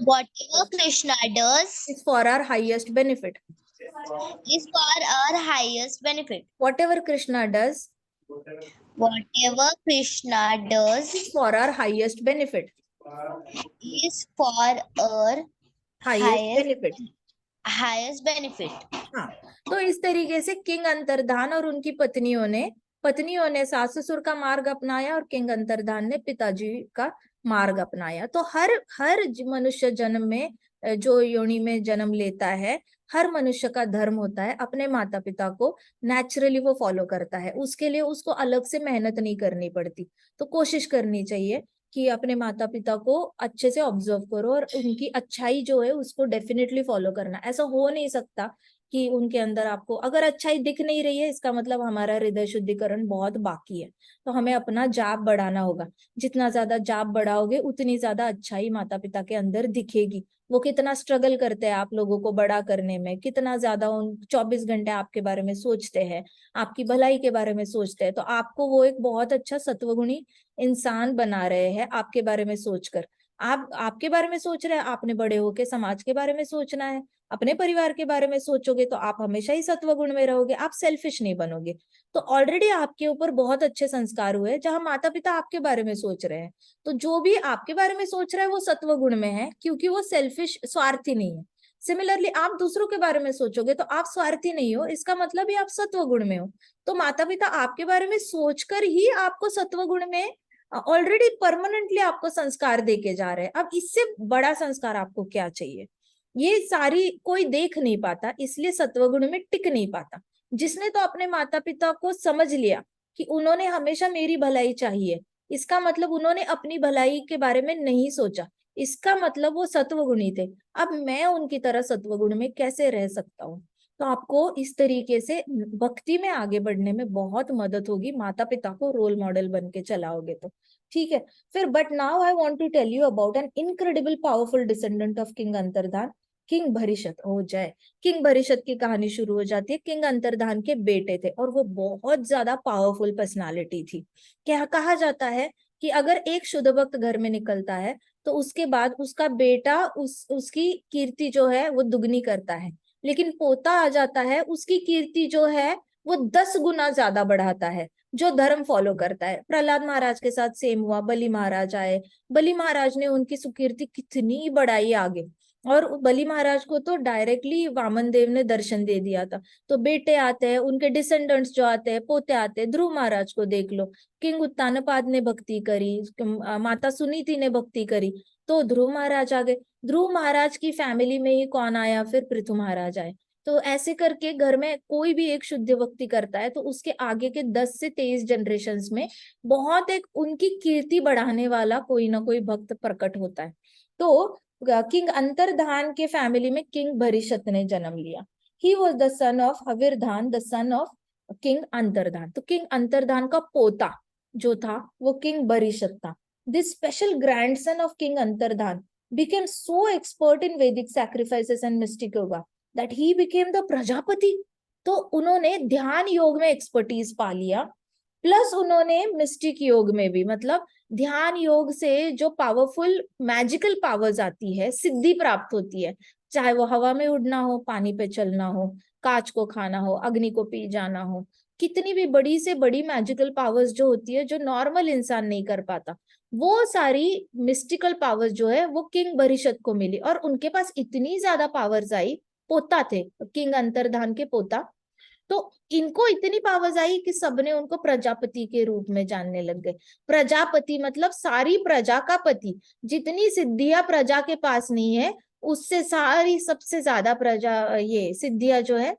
Whatever Krishna does is for our highest benefit. is for our highest benefit. Whatever Krishna does Whatever Krishna does is for our highest benefit. is for our highest highest benefit. highest benefit. हाँ, तो इस तरीके से king अंतर्धान और उनकी पत्नियों ने सास ससुर का मार्ग अपनाया और किंग अंतर्धान ने पिताजी का मार्ग अपनाया। तो हर हर मनुष्य जन्म में जो योनि में जन्म लेता है, हर मनुष्य का धर्म होता है अपने माता पिता को नेचुरली वो फॉलो करता है, उसके लिए उसको अलग से मेहनत नहीं करनी पड़ती। तो कोशिश करनी चाहिए कि अपने माता पिता को अच्छे से ऑब्जर्व करो और उनकी अच्छाई जो है उसको डेफिनेटली फॉलो करना। ऐसा हो नहीं सकता कि उनके अंदर आपको अगर अच्छाई दिख नहीं रही है, इसका मतलब हमारा हृदय शुद्धिकरण बहुत बाकी है। तो हमें अपना जाप बढ़ाना होगा। जितना ज्यादा जाप बढ़ाओगे उतनी ज्यादा अच्छाई माता पिता के अंदर दिखेगी। वो कितना स्ट्रगल करते हैं आप लोगों को बड़ा करने में, कितना ज्यादा उन 24 घंटे आपके बारे में सोचते हैं, आपकी भलाई के बारे में सोचते हैं। तो आपको वो एक बहुत अच्छा सत्वगुणी इंसान बना रहे हैं आपके बारे में सोचकर। आप आपके बारे में सोच रहे हैं, आपने बड़े होके समाज के बारे में सोचना है, अपने परिवार के बारे में सोचोगे तो आप हमेशा ही सत्वगुण में रहोगे, आप सेल्फिश नहीं बनोगे। तो ऑलरेडी आपके ऊपर बहुत अच्छे संस्कार हुए जहां माता पिता आपके बारे में सोच रहे हैं। तो जो भी आपके बारे में सोच रहा है वो सत्वगुण में है, क्योंकि वो सेल्फिश स्वार्थी नहीं है। सिमिलरली आप दूसरों के बारे में सोचोगे तो आप स्वार्थी नहीं हो, इसका मतलब ही आप सत्वगुण में हो। तो माता पिता आपके बारे में सोचकर ही आपको सत्वगुण में ऑलरेडी परमानेंटली आपको संस्कार देके जा रहे हैं। अब इससे बड़ा संस्कार आपको क्या चाहिए। ये सारी कोई देख नहीं पाता, इसलिए सत्वगुण में टिक नहीं पाता। जिसने तो अपने माता पिता को समझ लिया कि उन्होंने हमेशा मेरी भलाई चाहिए, इसका मतलब उन्होंने अपनी भलाई के बारे में नहीं सोचा, इसका मतलब वो सत्वगुणी थे। अब मैं उनकी तरह सत्वगुण में कैसे रह सकता हूँ। तो आपको इस तरीके से भक्ति में आगे बढ़ने में बहुत मदद होगी, माता पिता को रोल मॉडल बन के चलाओगे तो। ठीक है। फिर but now I want to tell you about an incredible powerful descendant of king Antardhan, king Bharishat. हो जाए, किंग भरिशत की कहानी शुरू हो जाती है। किंग अंतर्धान के बेटे थे और वो बहुत ज्यादा पावरफुल पर्सनालिटी थी। क्या कहा जाता है कि अगर एक शुद्ध भक्त घर में निकलता है तो उसके बाद उसका बेटा उसकी कीर्ति जो है वो दुगनी करता है, लेकिन पोता आ जाता है उसकी कीर्ति जो है वो 10 गुना ज्यादा बढ़ाता है। जो धर्म फॉलो करता है। प्रहलाद महाराज के साथ सेम हुआ, बलि महाराज आए, बलि महाराज ने उनकी सुकीर्ति कितनी बढ़ाई आगे, और बलि महाराज को तो डायरेक्टली वामन देव ने दर्शन दे दिया था। तो बेटे आते हैं, उनके डिसेंडेंट्स जो आते हैं, पोते आते हैं। ध्रुव महाराज को देख लो, किंग उत्तानपाद ने भक्ति करी, माता सुनीति ने भक्ति करी, तो ध्रुव महाराज आ गए। ध्रुव महाराज की फैमिली में ही कौन आया फिर? पृथु महाराज आए। तो ऐसे करके घर में कोई भी एक शुद्ध भक्ति करता है तो उसके आगे के 10 से 23 जनरेशन में बहुत एक उनकी कीर्ति बढ़ाने वाला कोई ना कोई भक्त प्रकट होता है। तो किंग अंतर्धान के फैमिली में किंग भरिशत ने जन्म लिया। He was the son of Havirdhan, the son of king Antardhan. तो किंग अंतर्धान का पोता जो था वो किंग भरिशत था। This special grandson of king Antardhan became so expert in Vedic sacrifices and mystic yoga that he became the Prajapati. तो उन्होंने ध्यान योग में एक्सपर्टीज पा लिया, प्लस उन्होंने मिस्टिक योग में भी, मतलब ध्यान योग से जो पावरफुल मैजिकल पावर्स आती है, सिद्धि प्राप्त होती है, चाहे वो हवा में उड़ना हो, पानी पे चलना हो, कांच को खाना हो, अग्नि को पी जाना हो, कितनी भी बड़ी से बड़ी मैजिकल पावर्स जो होती है जो नॉर्मल इंसान नहीं कर पाता, वो सारी मिस्टिकल पावर्स जो है वो किंग भरिशत को मिली। और उनके पास इतनी ज्यादा पावर्स आई, पोता थे किंग अंतर्धान के पोता, तो इनको इतनी पावर्स आई कि सबने उनको प्रजापति के रूप में जानने लग गए। प्रजापति मतलब सारी प्रजा का पति। जितनी सिद्धियां प्रजा के पास नहीं है, उससे सारी सबसे ज्यादा प्रजा ये सिद्धियां जो है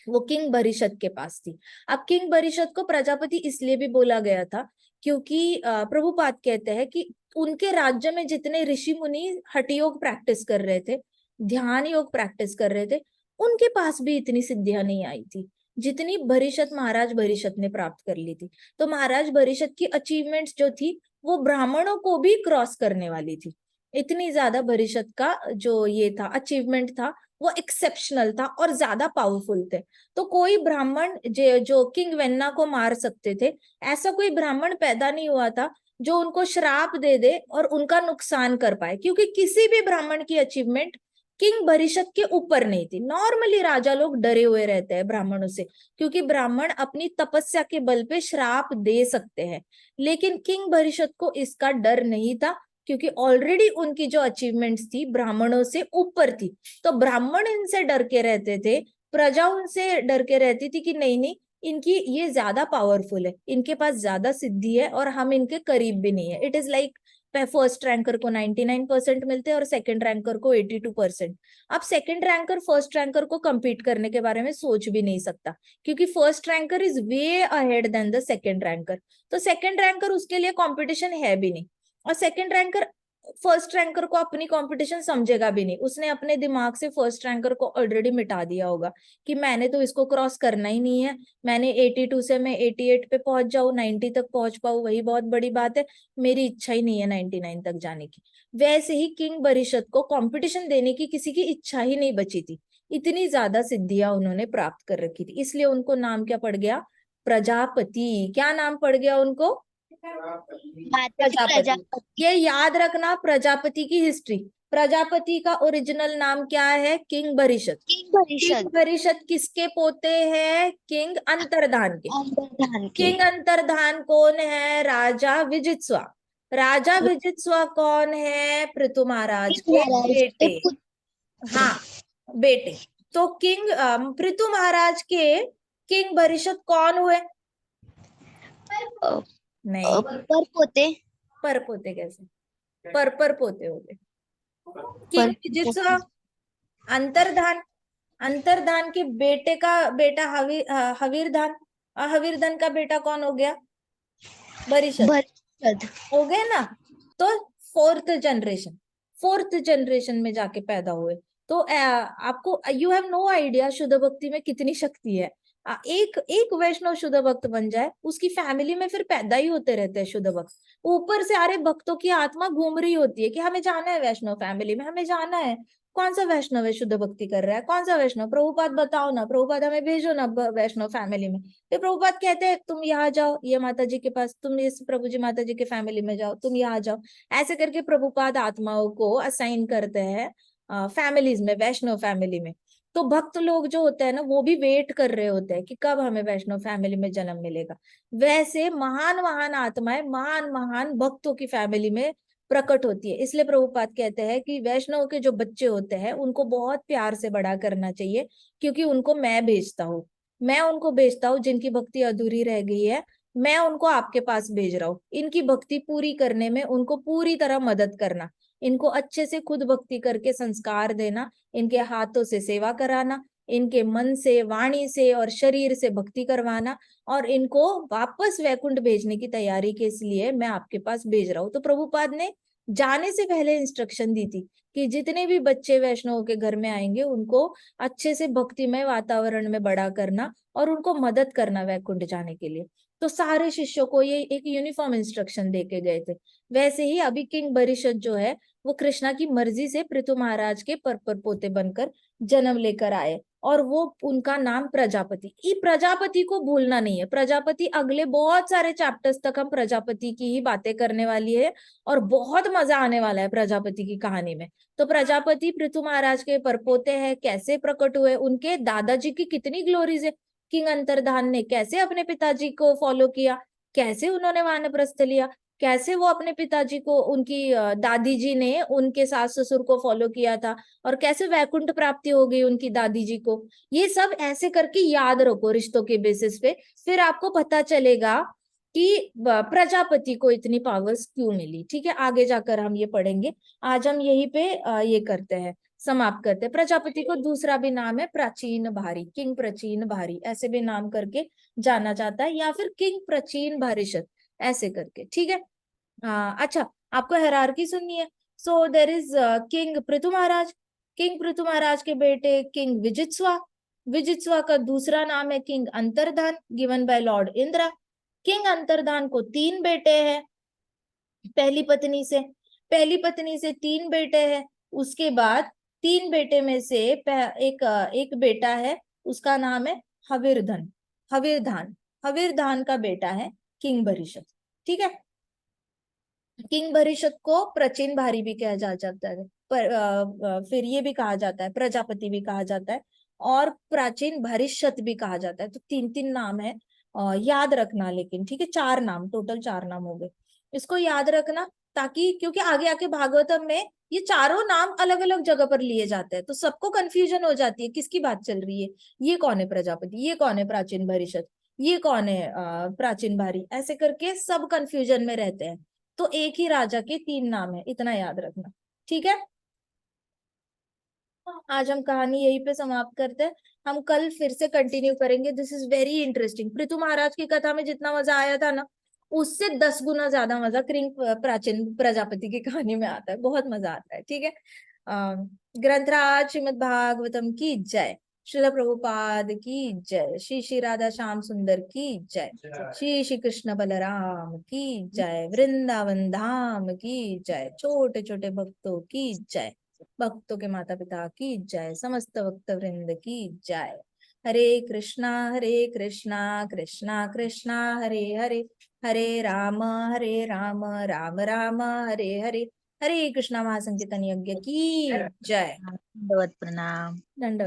वो किंग भरिशत के पास थी। अब किंग भरिशत को प्रजापति इसलिए भी बोला गया था क्योंकि प्रभुपाद कहते हैं कि उनके राज्य में जितने ऋषि मुनि हठ योग प्रैक्टिस कर रहे थे, ध्यान योग प्रैक्टिस कर रहे थे, उनके पास भी इतनी सिद्धियां नहीं आई थी जितनी भरिशत महाराज भरिशत ने प्राप्त कर ली थी। तो महाराज भरिशत की अचीवमेंट्स जो थी वो ब्राह्मणों को भी क्रॉस करने वाली थी। इतनी ज्यादा भरिशत का जो ये था अचीवमेंट था वो एक्सेप्शनल था और ज्यादा पावरफुल थे। तो कोई ब्राह्मण जो किंग वेन्ना को मार सकते थे, ऐसा कोई ब्राह्मण पैदा नहीं हुआ था जो उनको श्राप दे दे और उनका नुकसान कर पाए, क्योंकि किसी भी ब्राह्मण की अचीवमेंट किंग भरिशत के ऊपर नहीं थी। नॉर्मली राजा लोग डरे हुए रहते हैं ब्राह्मणों से, क्योंकि ब्राह्मण अपनी तपस्या के बल पे श्राप दे सकते हैं, लेकिन किंग भरिशत को इसका डर नहीं था क्योंकि ऑलरेडी उनकी जो अचीवमेंट्स थी ब्राह्मणों से ऊपर थी। तो ब्राह्मण इनसे डर के रहते थे, प्रजा उनसे डर के रहती थी कि नहीं नहीं इनकी ये ज्यादा पावरफुल है, इनके पास ज्यादा सिद्धि है और हम इनके करीब भी नहीं है। It is like first ranker को 99% मिलते हैं और सेकंड रैंकर को 82%। अब सेकंड रैंकर फर्स्ट रैंकर को compete करने के बारे में सोच भी नहीं सकता, क्योंकि first ranker is way ahead then the second ranker. तो सेकंड रैंकर उसके लिए कंपटीशन है भी नहीं, और सेकंड रैंकर फर्स्ट रैंकर को अपनी कंपटीशन समझेगा भी नहीं। उसने अपने दिमाग से फर्स्ट रैंकर को ऑलरेडी मिटा दिया होगा कि मैंने तो इसको क्रॉस करना ही नहीं है, मैंने 82 से मैं 88 पे पहुंच जाऊं, 90 तक पहुंच पाऊं वही बहुत बड़ी बात है, मेरी इच्छा ही नहीं है 99 तक जाने की। वैसे ही किंग भरिशत को कंपटीशन देने की किसी की इच्छा ही नहीं बची थी, इतनी ज्यादा सिद्धियां उन्होंने प्राप्त कर रखी थी, इसलिए उनको नाम क्या पड़ गया? प्रजापति। क्या नाम पड़ गया उनको? प्रजापति। प्रजापति। ये याद रखना प्रजापति की हिस्ट्री। प्रजापति का ओरिजिनल नाम क्या है? किंग भरिशत। किंग किंग भरिशत भरिशत किसके पोते हैं? किंग अंतर्धान के। अंतर्धान के। किंग अंतर्धान कौन है? राजा विजित्स्वा। राजा विजित्स्वा कौन है? पृथु महाराज के महाराज के बेटे। हाँ, बेटे। तो किंग पृथु महाराज के किंग भरिशत कौन हुए? नहीं, पर पोते। पर पोते कैसे? पर पोते हो गए। किंग विजित्स्वा अंतर्धान, अंतर्धान के बेटे का बेटा हवीरधान, हवीरधन का बेटा कौन हो गया? भरिशत। भरिशत हो गए ना? तो फोर्थ जनरेशन में जाके पैदा हुए। तो आपको यू हैव नो आइडिया शुद्ध भक्ति में कितनी शक्ति है। एक एक वैष्णव शुद्ध भक्त बन जाए, उसकी फैमिली में फिर पैदा ही होते रहते हैं शुद्ध भक्त। ऊपर से अरे भक्तों की आत्मा घूम रही होती है कि हमें जाना है वैष्णव फैमिली में, हमें जाना है। कौन सा वैष्णव है शुद्ध भक्ति कर रहा है? कौन सा वैष्णव? प्रभुपाद बताओ ना, प्रभुपाद हमें भेजो ना वैष्णव फैमिली में। फिर प्रभुपाद कहते हैं तुम यहाँ जाओ ये माता जी के पास, तुम इस प्रभु जी माता जी के फैमिली में जाओ, तुम यहाँ जाओ। ऐसे करके प्रभुपाद आत्माओं को असाइन करते हैं फैमिलीज में, वैष्णव फैमिली में। तो भक्त लोग जो होते हैं ना, वो भी वेट कर रहे होते हैं कि कब हमें वैष्णव फैमिली में जन्म मिलेगा। वैसे महान महान आत्माएं महान महान भक्तों की फैमिली में प्रकट होती है। इसलिए प्रभुपाद कहते हैं कि वैष्णव के जो बच्चे होते हैं उनको बहुत प्यार से बड़ा करना चाहिए, क्योंकि उनको मैं भेजता हूँ। मैं उनको भेजता हूँ जिनकी भक्ति अधूरी रह गई है, मैं उनको आपके पास भेज रहा हूँ। इनकी भक्ति पूरी करने में उनको पूरी तरह मदद करना, इनको अच्छे से खुद भक्ति करके संस्कार देना, इनके हाथों से सेवा कराना, इनके मन से, वाणी से और शरीर से भक्ति करवाना, और इनको वापस वैकुंठ भेजने की तैयारी के इसलिए मैं आपके पास भेज रहा हूँ। तो प्रभुपाद ने जाने से पहले इंस्ट्रक्शन दी थी कि जितने भी बच्चे वैष्णव के घर में आएंगे उनको अच्छे से भक्तिमय वातावरण में बड़ा करना और उनको मदद करना वैकुंठ जाने के लिए। तो सारे शिष्यों को ये एक यूनिफॉर्म इंस्ट्रक्शन दे के गए थे। वैसे ही अभी किंग बरिशत जो है वो कृष्णा की मर्जी से पृथु महाराज के पर पोते बनकर जन्म लेकर आए, और वो उनका नाम प्रजापति। ये प्रजापति को भूलना नहीं है। प्रजापति अगले बहुत सारे चैप्टर्स तक हम प्रजापति की ही बातें करने वाली है, और बहुत मजा आने वाला है प्रजापति की कहानी में। तो प्रजापति पृथु महाराज के परपोते हैं, कैसे प्रकट हुए, उनके दादाजी की कितनी ग्लोरीज है। किंग अंतर्धान ने कैसे अपने पिताजी को फॉलो किया, कैसे उन्होंने वानप्रस्थ लिया, कैसे वो अपने पिताजी को, उनकी दादी जी ने उनके सास ससुर को फॉलो किया था, और कैसे वैकुंठ प्राप्ति हो गई उनकी दादी जी को। ये सब ऐसे करके याद रखो रिश्तों के बेसिस पे, फिर आपको पता चलेगा कि प्रजापति को इतनी पावर्स क्यों मिली। ठीक है, आगे जाकर हम ये पढ़ेंगे। आज हम यहीं पे ये करते हैं, समाप्त करते हैं। प्रजापति को दूसरा भी नाम है प्राचीन भारी, किंग प्राचीन भारी ऐसे भी नाम करके जाना जाता है, या फिर किंग प्राचीन भारिशत ऐसे करके। ठीक है। अच्छा, आपको हायरार्की सुननी है। So there is king Prithu Maharaj. King Prithu Maharaj के बेटे किंग विजित्स्वा। विजित्स्वा का दूसरा नाम है king Antardhan, given by lord Indra. King अंतर्धान को 3 बेटे हैं पहली पत्नी से। पहली पत्नी से 3 बेटे हैं। उसके बाद 3 बेटे में से एक बेटा है, उसका नाम है हविर्धन, हविर्धान। हविर्धान का बेटा है किंग बरिशत। ठीक है। किंग बरिशत को प्रचीन भारी भी कहा जाता है, फिर ये भी कहा जाता है, प्रजापति भी कहा जाता है, और प्राचीन भरिष्यत भी कहा जाता है। तो 3-3 नाम है, याद रखना। लेकिन ठीक है, 4 नाम, टोटल 4 नाम हो गए। इसको याद रखना, ताकि क्योंकि आगे आके भागवतम में ये चारों नाम अलग अलग जगह पर लिए जाते हैं, तो सबको कंफ्यूजन हो जाती है किसकी बात चल रही है। ये कौन है प्रजापति, ये कौन है प्राचीन भरिष्यत, ये कौन है प्राचीन भारी, ऐसे करके सब कंफ्यूजन में रहते हैं। तो एक ही राजा के 3 नाम है, इतना याद रखना। ठीक है। आज हम कहानी यहीं पे समाप्त करते हैं। हम कल फिर से कंटिन्यू करेंगे। This is very interesting. Prithu Maharaj की कथा में जितना मजा आया था ना, उससे 10 गुना ज्यादा मजा किंग प्राचीन प्रजापति की कहानी में आता है। बहुत मजा आता है। ठीक है। ग्रंथराज श्रीमद् भागवतम की जय। श्रील प्रभुपाद की जय। श्री श्री राधा श्याम सुंदर की जय। श्री श्री कृष्ण बलराम की जय। वृंदावन धाम की जय। छोटे छोटे भक्तों की जय। भक्तों के माता पिता की जय। समस्त भक्त वृंद की जय। हरे कृष्णा कृष्णा कृष्णा हरे हरे, हरे राम राम राम हरे हरे। हरे कृष्णा महासंकीर्तन यज्ञ की जय। दंडवत प्रणाम। दंडवत।